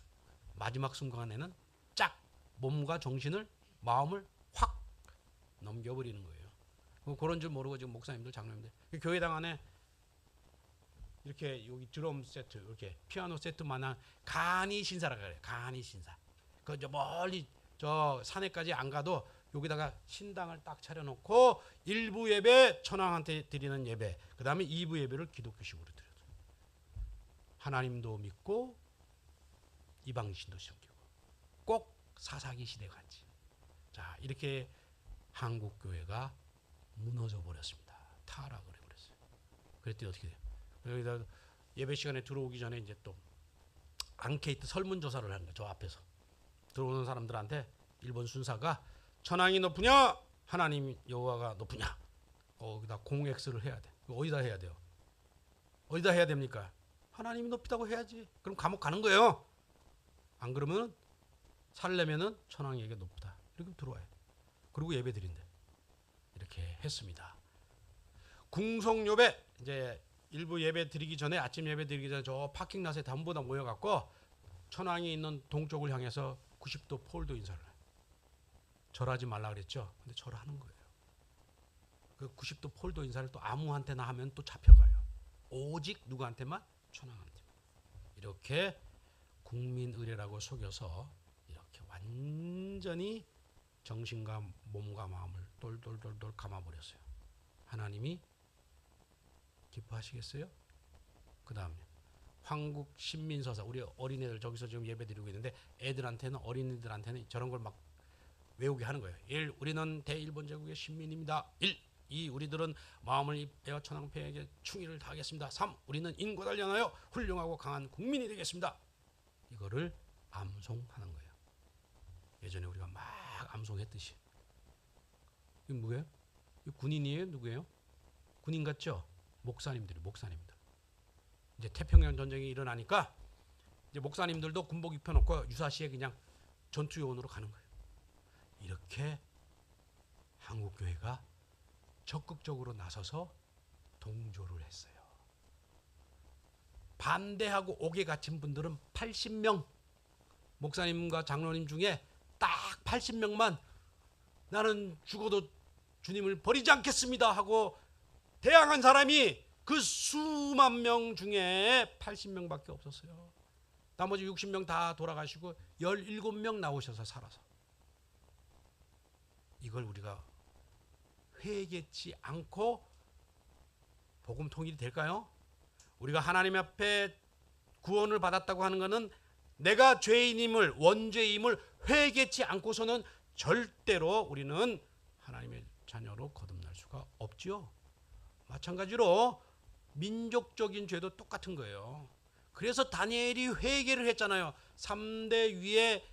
마지막 순간에는 짝 몸과 정신을 마음을 확 넘겨버리는 거예요. 그런 줄 모르고 지금 목사님들, 장로님들 교회당 안에 이렇게 여기 드럼 세트, 이렇게 피아노 세트만한 간이 신사라고 그래요. 간이 신사. 그 저 멀리 저 산에까지 안 가도 여기다가 신당을 딱 차려놓고 1부 예배 천황한테 드리는 예배, 그 다음에 2부 예배를 기독교식으로 드려요. 하나님도 믿고 이방신도 섬기고 꼭 사사기 시대 같이. 자, 이렇게 한국 교회가 무너져 버렸습니다. 타락을 해버렸어요. 그랬더니 어떻게 돼요? 여기다 예배 시간에 들어오기 전에 이제 또 앙케이트 설문조사를 하는 거예요. 저 앞에서 들어오는 사람들한테 일본 순사가 천황이 높으냐 하나님 여호와가 높으냐, 거기다 공X를 해야 돼. 어디다 해야 돼요? 어디다 해야 됩니까? 하나님이 높이다고 해야지. 그럼 감옥 가는 거예요. 안 그러면 살려면은 천황에게 높다 이렇게 들어와요. 그리고 예배 드린대. 이렇게 했습니다. 궁성요배, 이제 일부 예배 드리기 전에, 아침 예배 드리기 전에 저 파킹랏에 전부 다 모여갖고 천황이 있는 동쪽을 향해서 90도 폴도 인사를 해요. 절하지 말라 그랬죠. 근데 절하는 거예요. 그 90도 폴도 인사를 또 아무한테나 하면 또 잡혀가요. 오직 누구한테만? 천황한테. 이렇게 국민 의례라고 속여서 이렇게 완전히 정신과 몸과 마음을 돌돌돌돌 감아버렸어요. 하나님이 기뻐하시겠어요? 그 다음에 황국 신민서사, 우리 어린애들 저기서 지금 예배드리고 있는데 애들한테는, 어린이들한테는 저런 걸 막 외우게 하는 거예요. 1. 우리는 대일본 제국의 신민입니다. 1. 2. 우리들은 마음을 입에어 천황폐에게 충의를 다하겠습니다. 3. 우리는 인고 단련하여 훌륭하고 강한 국민이 되겠습니다. 이거를 암송하는 거예요. 예전에 우리가 막 암송했듯이. 이게 뭐예요? 이거 군인이에요? 누구예요? 군인 같죠? 목사님들. 이제 태평양 전쟁이 일어나니까 이제 목사님들도 군복 입혀놓고 유사시에 그냥 전투요원으로 가는 거예요. 이렇게 한국교회가 적극적으로 나서서 동조를 했어요. 반대하고 옥에 갇힌 분들은 80명, 목사님과 장로님 중에 딱 80명만 나는 죽어도 주님을 버리지 않겠습니다 하고 대항한 사람이 그 수만 명 중에 80명밖에 없었어요. 나머지 60명 다 돌아가시고 17명 나오셔서 살아서. 이걸 우리가 회개치 않고 복음 통일이 될까요? 우리가 하나님 앞에 구원을 받았다고 하는 것은 내가 죄인임을, 원죄임을 회개치 않고서는 절대로 우리는 하나님의 자녀로 거듭날 수가 없지요. 마찬가지로 민족적인 죄도 똑같은 거예요. 그래서 다니엘이 회개를 했잖아요. 3대 위의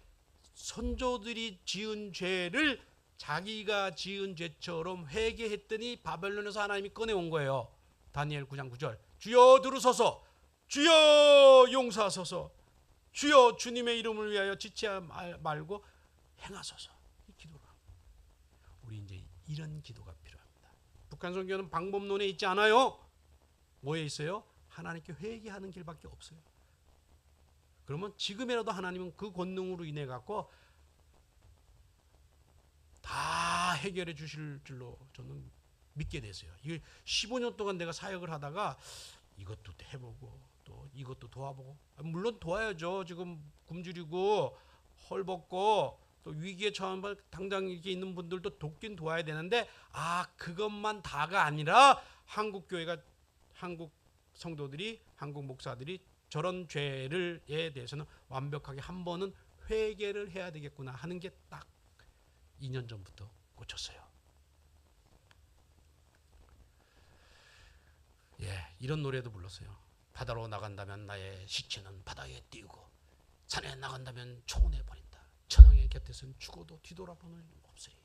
선조들이 지은 죄를 자기가 지은 죄처럼 회개했더니 바벨론에서 하나님이 꺼내온 거예요. 다니엘 9장 9절. 주여 들으소서, 주여 용서하소서, 주여 주님의 이름을 위하여 지치 말고 행하소서. 이 기도가. 우리 이제 이런 기도가 필요합니다. 북한 선교는 방법론에 있지 않아요. 뭐에 있어요? 하나님께 회개하는 길밖에 없어요. 그러면 지금이라도 하나님은 그 권능으로 인해 갖고 다 해결해 주실 줄로 저는 믿게 됐어요. 이게 15년 동안 내가 사역을 하다가 이것도 해보고 또 이것도 도와보고, 물론 도와야죠. 지금 굶주리고 헐벗고 또 위기에 처한 당장 이렇게 있는 분들도 돕긴 도와야 되는데, 그것만 다가 아니라 한국 교회가, 한국 성도들이, 한국 목사들이 저런 죄를에 대해서는 완벽하게 한 번은 회개를 해야 되겠구나 하는 게 딱 2년 전부터 꽂혔어요. 이런 노래도 불렀어요. 바다로 나간다면 나의 시체는 바다에 띄우고, 산에 나간다면 초원에 버린다. 천황의 곁에서는 죽어도 뒤돌아보는 일 없으리.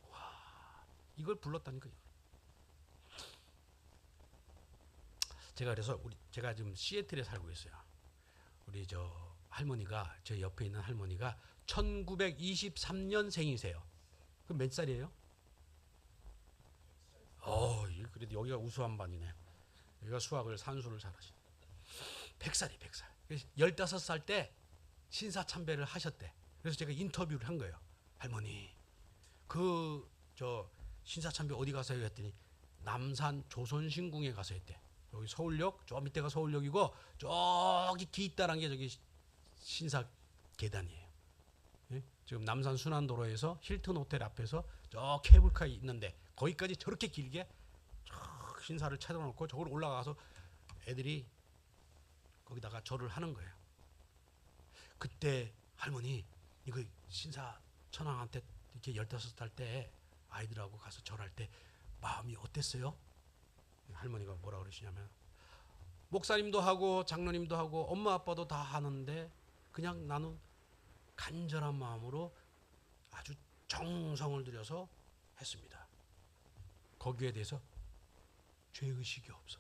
와, 이걸 불렀다니까요. 제가 그래서 제가 지금 시애틀에 살고 있어요. 우리 저 할머니가, 저 옆에 있는 할머니가 1923년생이세요. 그럼 몇 살이에요? 그래도 여기가 우수한 반이네. 여기가 수학을, 산수를 잘하시네. 100살이 100살. 15살 때 신사참배를 하셨대. 그래서 제가 인터뷰를 한 거예요. 할머니, 저 신사참배 어디 가서 해요? 했더니 남산 조선신궁에 가서 했대. 여기 서울역, 저 밑에가 서울역이고 저기 뒤따란 게 저기 신사 계단이에요. 지금 남산 순환도로에서 힐튼 호텔 앞에서 저 케이블카 있는데 거기까지 저렇게 길게 쫙 신사를 찾아놓고 저걸 올라가서 애들이 거기다가 절을 하는 거예요. 그때 할머니 이거 신사 천황한테 이렇게 15살 때 아이들하고 가서 절할 때 마음이 어땠어요? 할머니가 뭐라 그러시냐면 목사님도 하고 장로님도 하고 엄마 아빠도 다 하는데 그냥 나는 간절한 마음으로 아주 정성을 들여서 했습니다. 거기에 대해서 죄의식이 없어.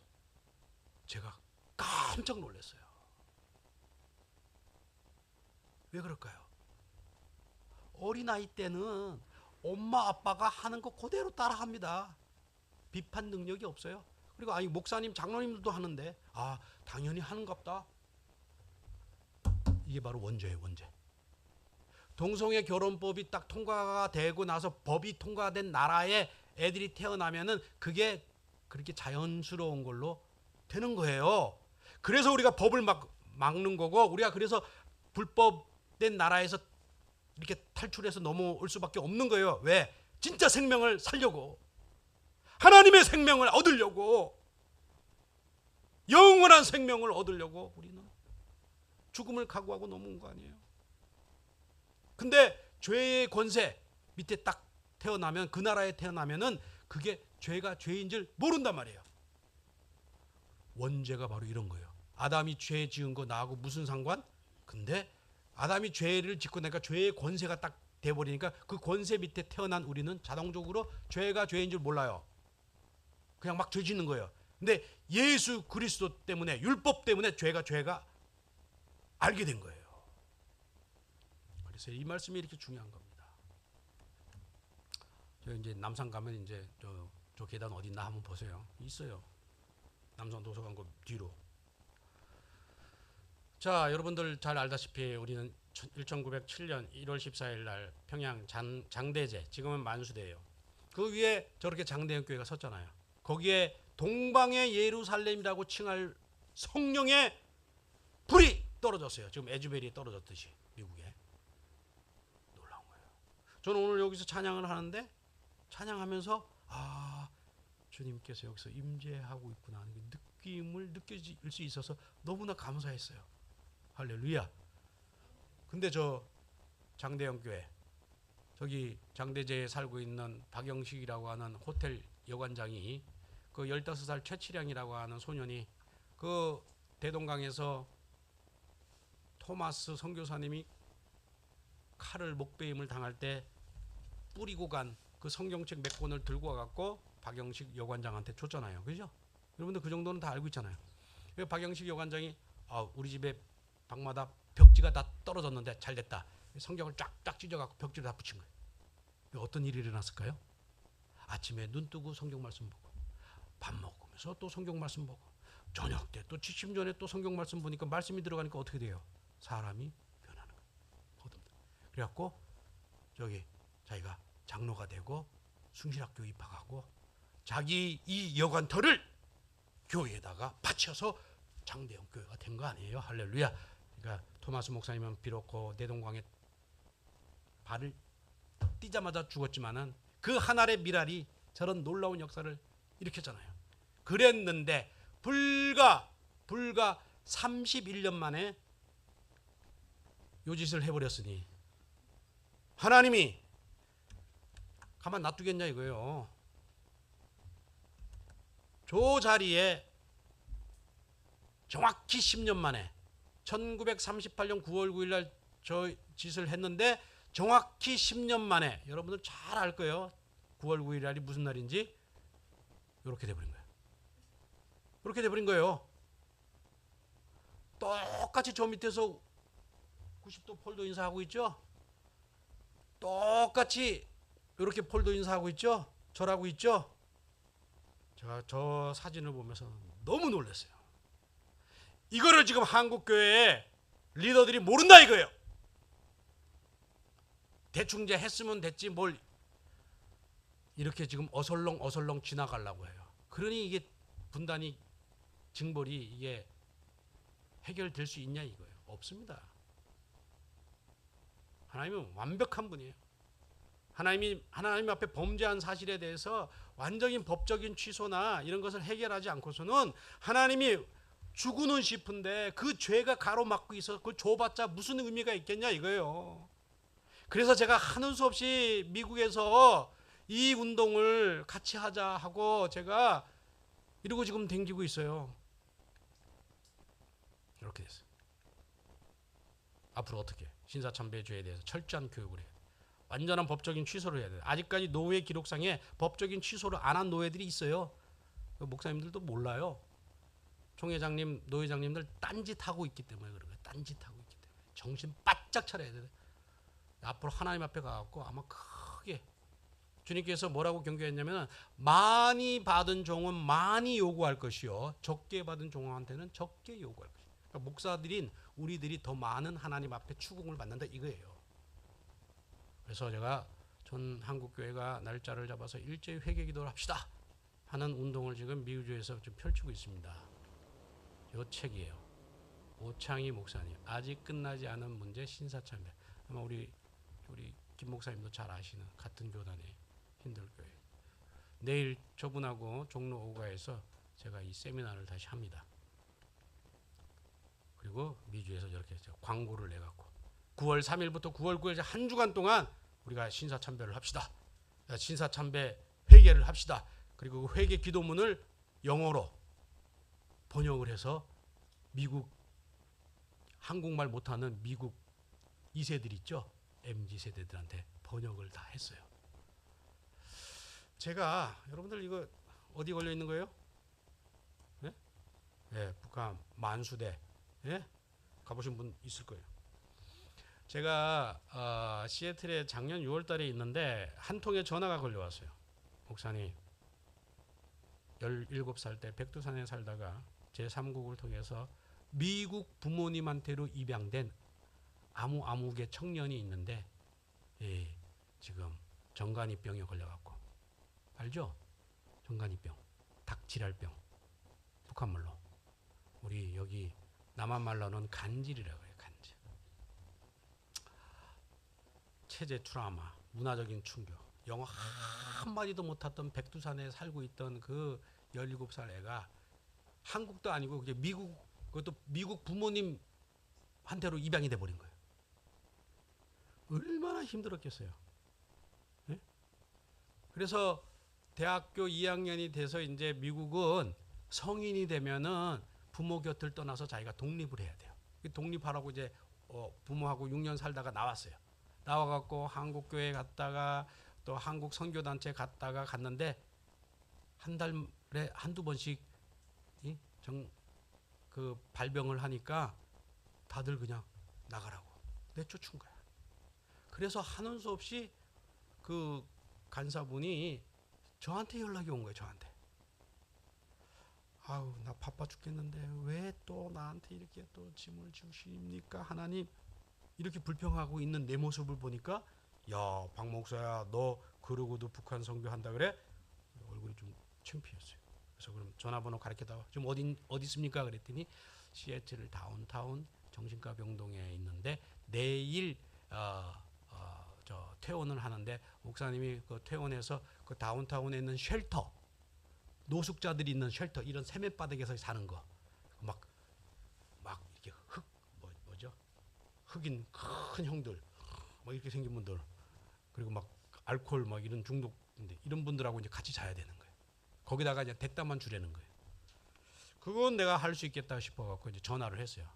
제가 깜짝 놀랐어요. 왜 그럴까요? 어린아이 때는 엄마 아빠가 하는 거 그대로 따라합니다. 비판 능력이 없어요. 그리고 아니 목사님 장로님들도 하는데 아 당연히 하는갑다. 이게 바로 원죄예요. 원죄. 동성애 결혼법이 딱 통과가 되고 나서 법이 통과된 나라에 애들이 태어나면은 그게 그렇게 자연스러운 걸로 되는 거예요. 그래서 우리가 법을 막는 거고 우리가 그래서 불법된 나라에서 이렇게 탈출해서 넘어올 수밖에 없는 거예요. 왜? 진짜 생명을 살려고 하나님의 생명을 얻으려고 영원한 생명을 얻으려고 우리는 죽음을 각오하고 넘어온 거 아니에요. 근데 죄의 권세 밑에 딱 태어나면 그 나라에 태어나면은 그게 죄가 죄인 줄 모른단 말이에요. 원죄가 바로 이런 거예요. 아담이 죄 지은 거 나하고 무슨 상관? 근데 아담이 죄를 짓고 나니까 죄의 권세가 딱 돼버리니까 그 권세 밑에 태어난 우리는 자동적으로 죄가 죄인 줄 몰라요. 그냥 막 죄 짓는 거예요. 근데 예수 그리스도 때문에 율법 때문에 죄가 알게 된 거예요. 그래서 이 말씀이 이렇게 중요한 겁니다. 저 이제 남산 가면 이제 저 계단 어디 있나 한번 보세요. 있어요. 남산 도서관고 뒤로. 자, 여러분들 잘 알다시피 우리는 1907년 1월 14일 날 평양 장대제, 지금은 만수대예요. 그 위에 저렇게 장대현 교회가 섰잖아요. 거기에 동방의 예루살렘이라고 칭할 성령의 불이 떨어졌어요. 지금 에즈베리에 떨어졌듯이 미국에. 놀라운 거예요. 저는 오늘 여기서 찬양을 하는데 찬양하면서 아, 주님께서 여기서 임재하고 있구나 하는 느낌을 느껴질 수 있어서 너무나 감사했어요. 할렐루야. 근데 저 장대영 교회 저기 장대제에 살고 있는 박영식이라고 하는 호텔 여관장이 그 15살 최치량이라고 하는 소년이 그 대동강에서 토마스 선교사님이 칼을 목베임을 당할 때 뿌리고 간 그 성경책 몇 권을 들고 와갖고 박영식 여관장한테 줬잖아요. 그죠? 여러분들 그 정도는 다 알고 있잖아요. 박영식 여관장이 우리 집에 방마다 벽지가 다 떨어졌는데 잘 됐다. 성경을 쫙쫙 찢어갖고 벽지를 다 붙인 거예요. 어떤 일이 일어났을까요? 아침에 눈 뜨고 성경 말씀 보고 밥 먹으면서 또 성경 말씀 보고 저녁 때 또 취침 전에 또 성경 말씀 보니까 말씀이 들어가니까 어떻게 돼요? 사람이 변하는 거예요. 그래갖고 저기 자기가 장로가 되고 숭실학교 입학하고 자기 이 여관터를 교회에다가 바쳐서 장대영 교회가 된 거 아니에요? 할렐루야. 그러니까 토마스 목사님은 비록 그 내동강에 발을 뛰자마자 죽었지만은 그 한 알의 밀알이 저런 놀라운 역사를 일으켰잖아요. 그랬는데 불과 31년 만에 요 짓을 해버렸으니 하나님이 가만 놔두겠냐 이거예요. 저 자리에 정확히 10년 만에 1938년 9월 9일 날 저 짓을 했는데 정확히 10년 만에 여러분들 잘 알 거예요. 9월 9일 날이 무슨 날인지. 이렇게 돼버린 거예요. 이렇게 돼버린 거예요. 똑같이 저 밑에서 90도 폴도 인사하고 있죠. 똑같이 이렇게 폴도 인사하고 있죠. 절하고 있죠. 제가 저 사진을 보면서 너무 놀랐어요. 이거를 지금 한국교회의 리더들이 모른다 이거예요. 대충 이제 했으면 됐지 뭘 이렇게 지금 어설렁 지나가려고 해요. 그러니 이게 분단이 징벌이 이게 해결될 수 있냐 이거예요. 없습니다. 하나님은 완벽한 분이에요. 하나님 앞에 범죄한 사실에 대해서 완전히 법적인 취소나 이런 것을 해결하지 않고서는 하나님이 주고는 싶은데 그 죄가 가로막고 있어서 그걸 줘봤자 무슨 의미가 있겠냐 이거예요. 그래서 제가 하는 수 없이 미국에서 이 운동을 같이 하자 하고 제가 이러고 지금 댕기고 있어요. 이렇게 됐어요. 앞으로 어떻게 신사참배죄에 대해서 철저한 교육을 해야 돼. 완전한 법적인 취소를 해야 돼. 아직까지 노회 기록상에 법적인 취소를 안 한 노회들이 있어요. 목사님들도 몰라요. 총회장님, 노회장님들 딴짓하고 있기 때문에 그런 거예요. 딴짓하고 있기 때문에. 정신 바짝 차려야 돼. 앞으로 하나님 앞에 가갖고 아마 크게 주님께서 뭐라고 경고했냐면 많이 받은 종은 많이 요구할 것이요 적게 받은 종한테는 적게 요구할 것이요. 그러니까 목사들인 우리들이 더 많은 하나님 앞에 추궁을 받는다 이거예요. 그래서 제가 전 한국교회가 날짜를 잡아서 일제히 회개 기도를 합시다 하는 운동을 지금 미우주에서 좀 펼치고 있습니다. 요 책이에요. 오창희 목사님 아직 끝나지 않은 문제 신사참배. 아마 우리 김 목사님도 잘 아시는 같은 교단의 힌들교회. 내일 저분하고 종로 5가에서 제가 이 세미나를 다시 합니다. 그리고 미주에서 이렇게 광고를 내갖고 9월 3일부터 9월 9일 한 주간 동안 우리가 신사참배를 합시다. 신사참배 회개를 합시다. 그리고 그 회개 기도문을 영어로 번역을 해서 미국 한국말 못하는 미국 2세들 있죠. MZ 세대들한테 번역을 다 했어요. 제가 여러분들 이거 어디 걸려 있는 거예요? 네? 네, 북한 만수대. 예? 가보신 분 있을 거예요. 제가 시애틀에 작년 6월 달에 있는데 한 통의 전화가 걸려왔어요. 목사님 17살 때 백두산에 살다가 제3국을 통해서 미국 부모님한테로 입양된 아무개 청년이 있는데 예, 지금 정간이병에 걸려갖고 알죠? 정간이병, 닭지랄병, 북한말로 우리 여기 남한말로는 간질이라고 해요. 간질. 체제 트라우마, 문화적인 충격. 영어 한마디도 못했던 백두산에 살고 있던 그 17살 애가 한국도 아니고 그게 미국, 그것도 미국 부모님한테로 입양이 돼버린 거예요. 얼마나 힘들었겠어요. 네? 그래서 대학교 2학년이 돼서 이제 미국은 성인이 되면은 부모 곁을 떠나서 자기가 독립을 해야 돼요. 독립하라고 이제 부모하고 6년 살다가 나왔어요. 나와갖고 한국교회 갔다가 또 한국 선교단체 갔는데 한 달에 한두 번씩 그 발병을 하니까 다들 그냥 나가라고 내쫓은 거야. 그래서 하는 수 없이 그 간사분이 저한테 연락이 온 거예요. 저한테. 아우 나 바빠 죽겠는데 왜 또 나한테 이렇게 또 짐을 주십니까 하나님. 이렇게 불평하고 있는 내 모습을 보니까 야 박 목사야 너 그러고도 북한 선교한다 그래? 얼굴이 좀 창피했어요. 그래서 그럼 전화번호 가르쳐다오. 지금 어디 있습니까? 그랬더니 시애틀 다운타운 정신과 병동에 있는데 내일 저 퇴원을 하는데 목사님이 그 퇴원해서 그 다운타운에 있는 쉘터 노숙자들이 있는 쉘터 이런 세면바닥에서 사는 거 막 이렇게 뭐죠? 흑인 큰 형들 막 이렇게 생긴 분들 그리고 막 알코올 막 이런 중독인데 이런 분들하고 이제 같이 자야 되는 거예요. 거기다가 이제 대담만 주려는 거예요. 그건 내가 할 수 있겠다 싶어갖고 이제 전화를 했어요.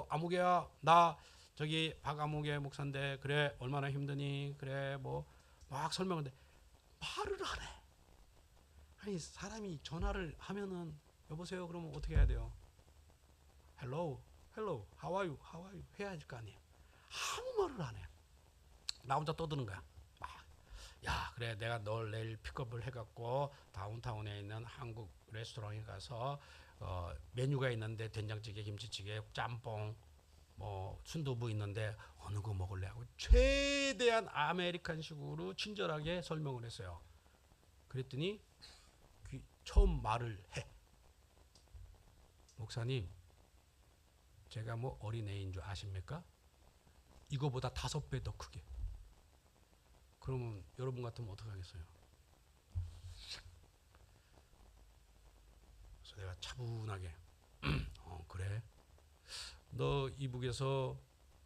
아무개야 나 저기 박아무개 목사인데 그래 얼마나 힘드니 그래 뭐 막 설명하는데 말을 안 해. 아니 사람이 전화를 하면은 여보세요 그러면 어떻게 해야 돼요? hello how are you 해야 할 거 아니에요. 아무 말을 안 해. 나 혼자 떠드는 거야. 야 그래 내가 널 내일 픽업을 해갖고 다운타운에 있는 한국 레스토랑에 가서 메뉴가 있는데 된장찌개 김치찌개 짬뽕 뭐 순두부 있는데 어느 거 먹을래 하고 최대한 아메리칸식으로 친절하게 설명을 했어요. 그랬더니 처음 말을 해. 목사님 제가 뭐 어린애인 줄 아십니까? 이거보다 5배 더 크게. 그러면 여러분 같으면 어떻게 하겠어요? 그래서 내가 차분하게 그래? 너 이북에서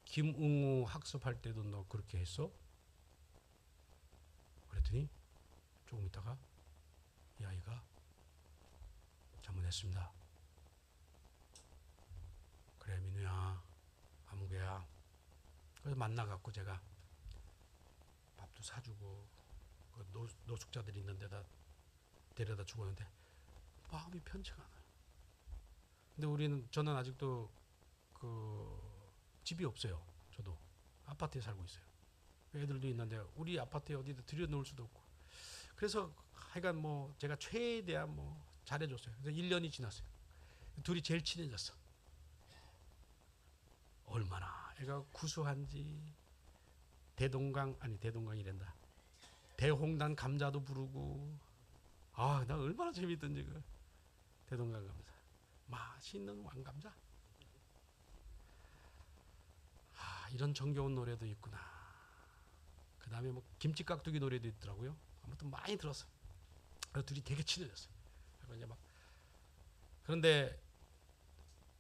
김응우 학습할 때도 너 그렇게 했어? 그랬더니 조금 있다가 이 아이가 잘못했습니다. 그래 민우야, 아무개야. 그래서 만나갖고 제가 밥도 사주고 그 노숙자들이 있는 데다 데려다 주고. 마음이 편치가 않아요. 근데 저는 아직도 그 집이 없어요. 저도 아파트에 살고 있어요. 애들도 있는데 우리 아파트에 어디다 들여놓을 수도 없고. 그래서 하여간 뭐 제가 최대한 뭐 잘해줬어요. 그래서 1년이 지났어요. 둘이 제일 친해졌어. 얼마나 애가 구수한지. 대동강이란다. 대홍단 감자도 부르고. 아, 나 얼마나 재밌던지 그 대동강 감자. 맛있는 왕감자. 아, 이런 정겨운 노래도 있구나. 그 다음에 뭐 김치깍두기 노래도 있더라고요. 아무튼 많이 들었어요. 그래서 둘이 되게 친해졌어요. 이제 막 그런데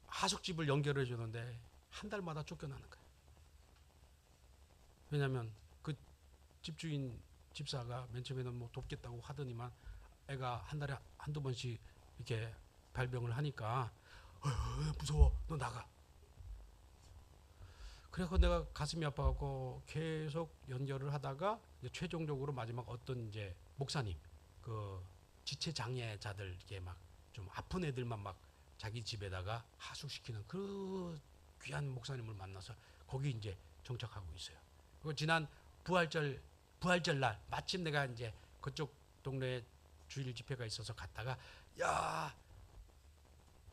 하숙집을 연결해 주는데 한 달마다 쫓겨나는 거예요. 왜냐하면 그 집주인 집사가 맨 처음에는 뭐 돕겠다고 하더니만 애가 한 달에 한두 번씩 이렇게 발병을 하니까 무서워, 너 나가. 그래서 내가 가슴이 아파갖고 계속 연결을 하다가 이제 최종적으로 마지막 어떤 이제 목사님, 그 지체 장애자들 이렇게 막 좀 아픈 애들만 막 자기 집에다가 하숙시키는 그 귀한 목사님을 만나서 거기 이제 정착하고 있어요. 그리고 지난 부활절 날 마침 내가 이제 그쪽 동네에 주일 집회가 있어서 갔다가 야,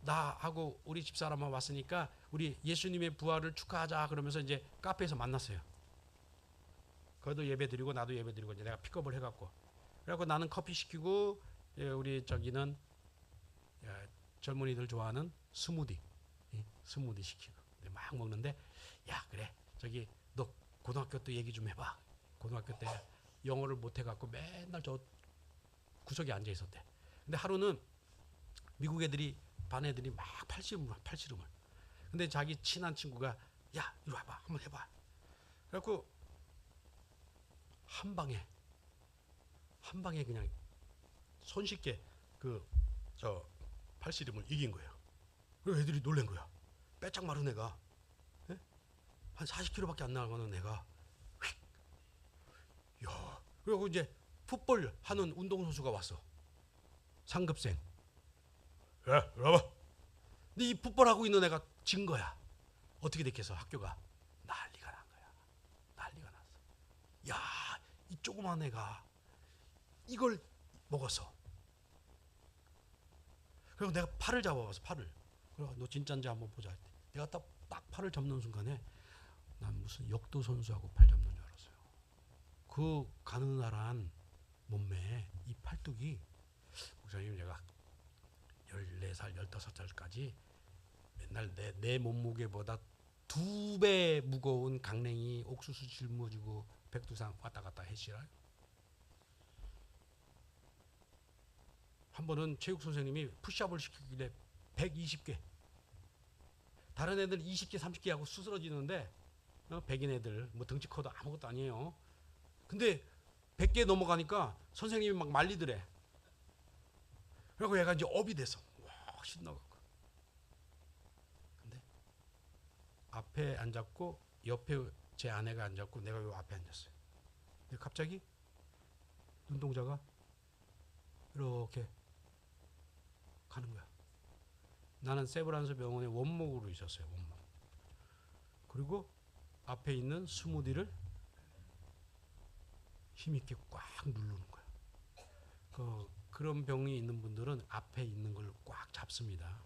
나하고 우리 집사람만 왔으니까 우리 예수님의 부활을 축하하자 그러면서 이제 카페에서 만났어요. 거기도 예배 드리고 나도 예배 드리고 이제 내가 픽업을 해갖고 그래갖고 나는 커피 시키고 우리 저기는 젊은이들 좋아하는 스무디 시키고 막 먹는데 야 그래 저기 너 고등학교 때 얘기 좀 해봐. 고등학교 때 영어를 못 해갖고 맨날 저 구석에 앉아 있었대. 근데 하루는 미국 애들이 반 애들이 막 팔씨름을. 근데 자기 친한 친구가 야 이리 와봐 한번 해봐. 그래갖고 한 방에 그냥 손쉽게 그 저 팔씨름을 이긴 거예요. 그리고 애들이 놀란 거야. 빼짝 마른 애가 한 40kg밖에 안 나가는 애가 휙. 야 그리고 이제 풋볼 하는 운동선수가 왔어. 상급생. 야, 여러분. 근데 이 풋볼 하고 있는 애가 진 거야. 어떻게 됐겠어? 학교가 난리가 난 거야. 난리가 났어. 야, 이 조그만 애가 이걸 먹었어. 그리고 내가 팔을 잡아봤어. 팔을. 그래서 너 진짜인지 한번 보자. 내가 딱 팔을 잡는 순간에 난 무슨 역도 선수하고 팔 잡는 줄 알았어요. 그 가느다란 몸매에 이 팔뚝이 목사님 제가 14살, 15살까지 맨날 내 몸무게보다 2배 무거운 강냉이 옥수수 짊어지고 백두산 왔다 갔다 했시라. 한 번은 체육 선생님이 푸시업을 시키길래 120개. 다른 애들 20개, 30개 하고 수스러지는데 백인 애들 뭐 등치 커도 아무것도 아니에요. 근데 100개 넘어가니까 선생님이 막 말리더래. 그리고 얘가 이제 업이 돼서 와 신나갖고. 근데 앞에 앉았고 옆에 제 아내가 앉았고 내가 요 앞에 앉았어요. 근데 갑자기 눈동자가 이렇게 가는 거야. 나는 세브란스 병원에 원목으로 있었어요. 원목. 그리고 앞에 있는 스무디를 힘있게 꽉 누르는 거야. 그런 병이 있는 분들은 앞에 있는 걸 꽉 잡습니다.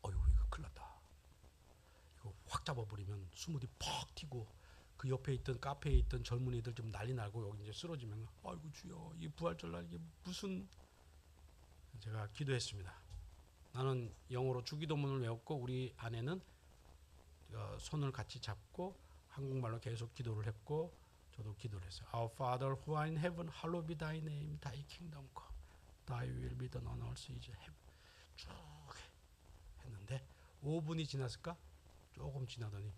어휴 이거 큰일 났다. 이거 확 잡아버리면 스무디 퍽 튀고 그 옆에 있던 카페에 있던 젊은이들 좀 난리 나고 여기 이제 쓰러지면 아이고 주여 이 부활절날 이게 무슨. 제가 기도했습니다. 나는 영어로 주기도문을 외웠고 우리 아내는 손을 같이 잡고 한국말로 계속 기도를 했고 저도 기도를 했어요. Our Father who art in heaven, hallowed be thy name. Thy kingdom come. Thy will be done on earth as in heaven. 쭉 했는데 5분이 지났을까? 조금 지나더니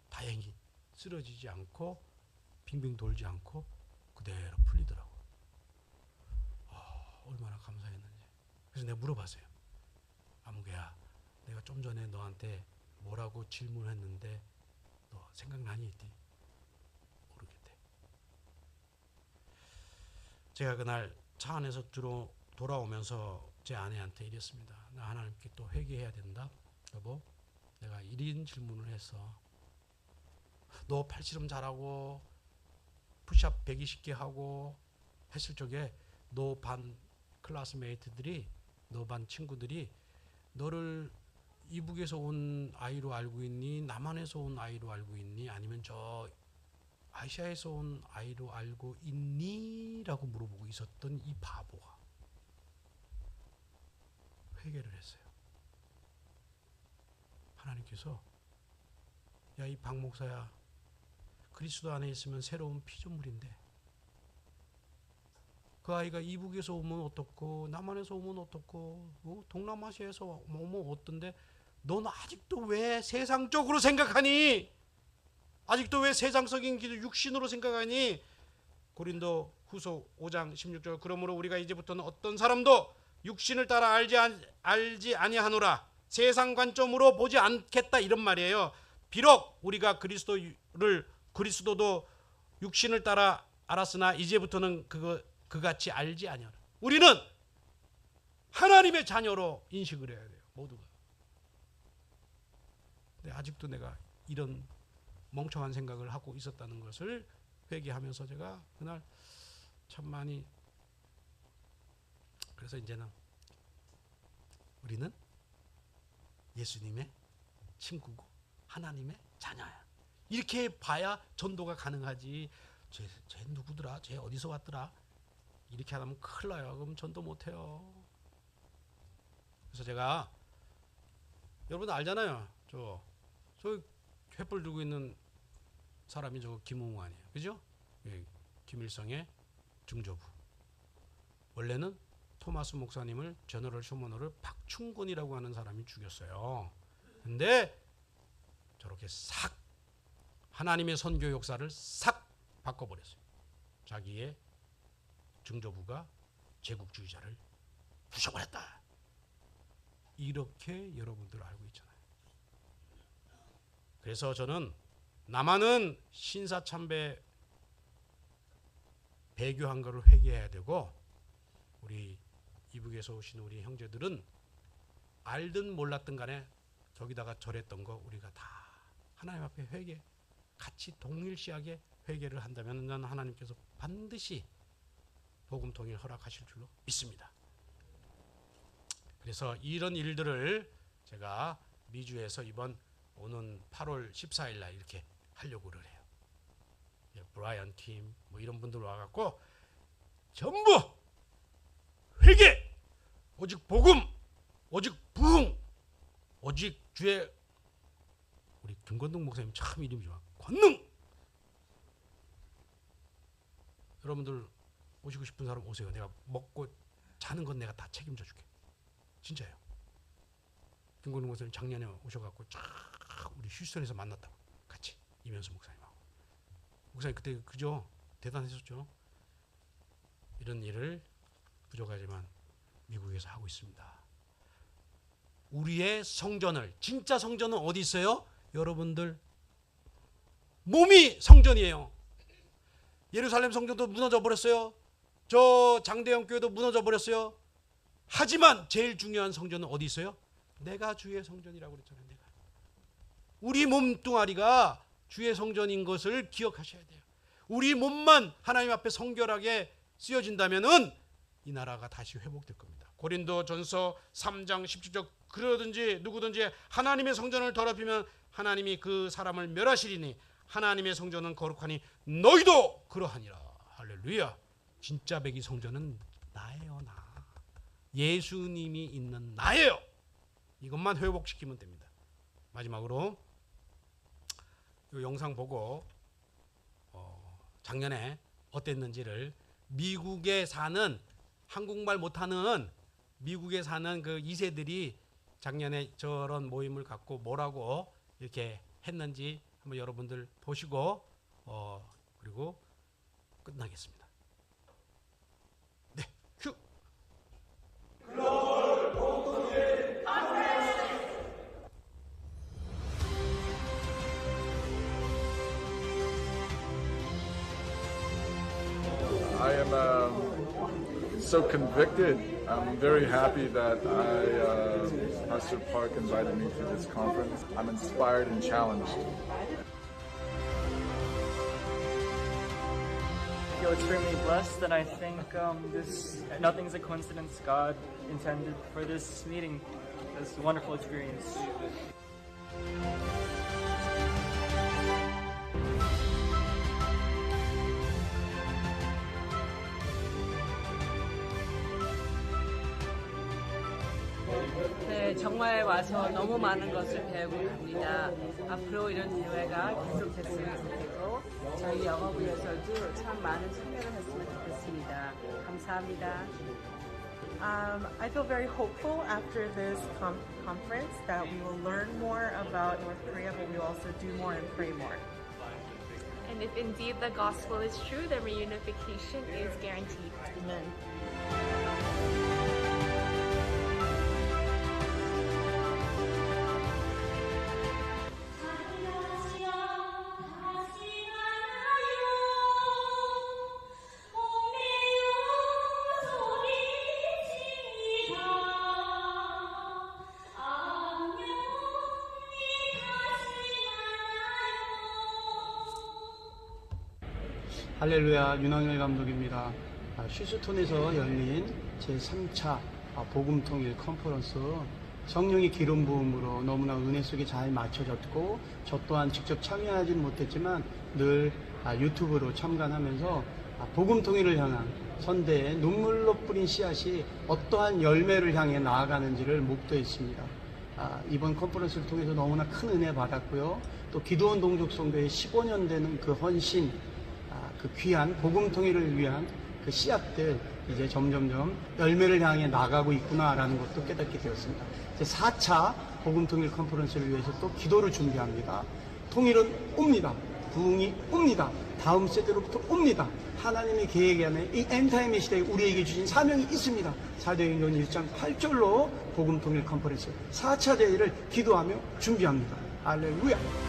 다행히 쓰러지지 않고 빙빙 돌지 않고 그대로 풀리더라고. 얼마나 감사했는지. 그래서 내가 물어봤어요. 아무개야, 내가 좀 전에 너한테 뭐라고 질문했는데 너 생각나니? 했더니 모르겠대. 제가 그날 차 안에서 돌아오면서 제 아내한테 이랬습니다. 나 하나님께 또 회개해야 된다. 여보, 내가 이런 질문을 했어. 너 팔씨름 잘하고 푸시업 120개 하고 했을 적에 너 반 클래스메이트들이, 너 반 친구들이 너를 이북에서 온 아이로 알고 있니? 남한에서 온 아이로 알고 있니? 아니면 저 아시아에서 온 아이로 알고 있니? 라고 물어보고 있었던 이 바보가 회개를 했어요. 하나님께서 야, 이 박 목사야, 그리스도 안에 있으면 새로운 피조물인데 그 아이가 이북에서 오면 어떻고 남한에서 오면 어떻고 동남아시아에서 오면 어떤데 넌 아직도 왜 세상적으로 생각하니? 아직도 왜 세상적인 기도 육신으로 생각하니? 고린도 후서 5장 16절 그러므로 우리가 이제부터는 어떤 사람도 육신을 따라 알지 아니하노라. 세상 관점으로 보지 않겠다 이런 말이에요. 비록 우리가 그리스도도 육신을 따라 알았으나 이제부터는 그같이 알지 아니하노라. 우리는 하나님의 자녀로 인식을 해야 돼요. 모두가. 근데 아직도 내가 이런 멍청한 생각을 하고 있었다는 것을 회개하면서 제가 그날 참 많이, 그래서 이제는 우리는 예수님의 친구고 하나님의 자녀야. 이렇게 봐야 전도가 가능하지. 쟤 누구더라? 쟤 어디서 왔더라? 이렇게 하면 큰일 나요. 그럼 전도 못해요. 그래서 제가, 여러분 알잖아요. 저 횃불 들고 있는 사람이 저 김웅환이에요. 그죠? 예, 김일성의 증조부. 원래는 토마스 목사님을 제너럴 쇼머너를 박충곤이라고 하는 사람이 죽였어요. 근데 저렇게 싹 하나님의 선교 역사를 싹 바꿔버렸어요. 자기의 증조부가 제국주의자를 부셔버렸다. 이렇게 여러분들 알고 있잖아요. 그래서 저는 남한은 신사참배 배교한 거를 회개해야 되고 우리 이북에서 오신 우리 형제들은 알든 몰랐든 간에 저기다가 절했던 거 우리가 다 하나님 앞에 회개 같이 동일시하게 회개를 한다면 난 하나님께서 반드시 복음 통일 허락하실 줄로 믿습니다. 그래서 이런 일들을 제가 미주에서 이번 오는 8월 14일 날 이렇게 하려고 해요. 브라이언 팀 뭐 이런 분들 와갖고 전부 회개, 오직 복음, 오직 부흥, 오직 주의, 우리 김건동 목사님 참 이름이 좋아, 권능. 여러분들 오시고 싶은 사람 오세요. 내가 먹고 자는 건 내가 다 책임져 줄게. 진짜예요. 김건동 목사님 작년에 오셔갖고 쫙 우리 휴스턴에서 만났다고 같이 이면수 목사님하고. 목사님 그때 그죠? 대단했었죠. 이런 일을 부족하지만 미국에서 하고 있습니다. 우리의 성전을, 진짜 성전은 어디 있어요? 여러분들 몸이 성전이에요. 예루살렘 성전도 무너져 버렸어요. 저 장대영 교회도 무너져 버렸어요. 하지만 제일 중요한 성전은 어디 있어요? 내가 주의 성전이라고 그랬잖아요. 내가. 우리 몸뚱아리가 주의 성전인 것을 기억하셔야 돼요. 우리 몸만 하나님 앞에 성결하게 쓰여진다면은 이 나라가 다시 회복될 겁니다. 고린도전서 3장 17절 그러든지 누구든지 하나님의 성전을 더럽히면 하나님이 그 사람을 멸하시리니 하나님의 성전은 거룩하니 너희도 그러하니라. 할렐루야. 진짜 백이 성전은 나예요. 나. 예수님이 있는 나예요. 이것만 회복시키면 됩니다. 마지막으로 그 영상 보고 작년에 어땠는지를 미국에 사는 한국말 못하는 미국에 사는 그 2세들이 작년에 저런 모임을 갖고 뭐라고 이렇게 했는지 한번 여러분들 보시고 그리고 끝나겠습니다. 네, 큐. I am so convicted. I'm very happy that Pastor Park invited me to this conference. I'm inspired and challenged. I feel extremely blessed, and I think nothing's a coincidence. God intended for this meeting, this wonderful experience. 네, 정말 와서 너무 많은 것을 배우고 갑니다. 앞으로 이런 대회가 계속됐으면 좋겠고 저희 영어부에서도 참 많은 참여를 했으면 좋겠습니다. 감사합니다. I feel very hopeful after this conference that we will learn more about North Korea, but we will also do more and pray more. And if indeed the gospel is true, then reunification is guaranteed. Amen. 할렐루야, 윤학열 감독입니다. 휴스톤에서 열린 제3차 복음통일 컨퍼런스 성령의 기름 부음으로 너무나 은혜 속에 잘 맞춰졌고 저 또한 직접 참여하지는 못했지만 늘 유튜브로 참관하면서 복음통일을 향한 선대의 눈물로 뿌린 씨앗이 어떠한 열매를 향해 나아가는지를 목도했습니다. 이번 컨퍼런스를 통해서 너무나 큰 은혜 받았고요. 또 기도원 동족성교의 15년 되는 그 헌신, 그 귀한 복음 통일을 위한 그 씨앗들 이제 점점점 열매를 향해 나가고 있구나라는 것도 깨닫게 되었습니다. 이제 4차 복음 통일 컨퍼런스를 위해서 또 기도를 준비합니다. 통일은 옵니다. 부흥이 옵니다. 다음 세대로부터 옵니다. 하나님의 계획 안에 이 엔타임의 시대에 우리에게 주신 사명이 있습니다. 사도행전 1장 8절로 복음 통일 컨퍼런스 4차 대회를 기도하며 준비합니다. 할렐루야.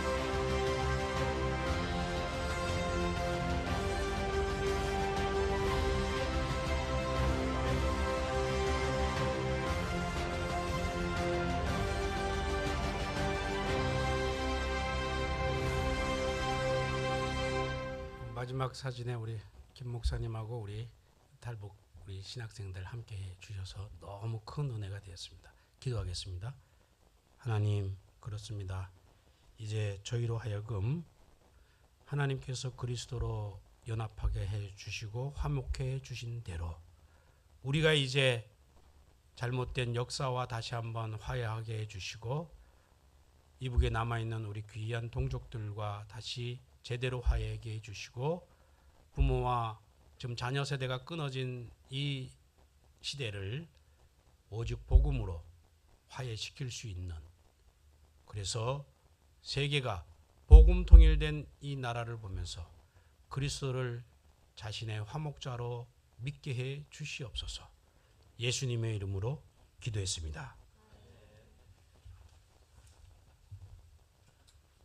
마지막 사진에 우리 김 목사님하고 우리 달복 우리 신학생들 함께 해 주셔서 너무 큰 은혜가 되었습니다. 기도하겠습니다. 하나님, 그렇습니다. 이제 저희로 하여금 하나님께서 그리스도로 연합하게 해 주시고 화목해 주신 대로 우리가 이제 잘못된 역사와 다시 한번 화해하게 해 주시고 이북에 남아있는 우리 귀한 동족들과 다시 제대로 화해하게 해주시고 부모와 지금 자녀 세대가 끊어진 이 시대를 오직 복음으로 화해시킬 수 있는, 그래서 세계가 복음 통일된 이 나라를 보면서 그리스도를 자신의 화목자로 믿게 해 주시옵소서. 예수님의 이름으로 기도했습니다.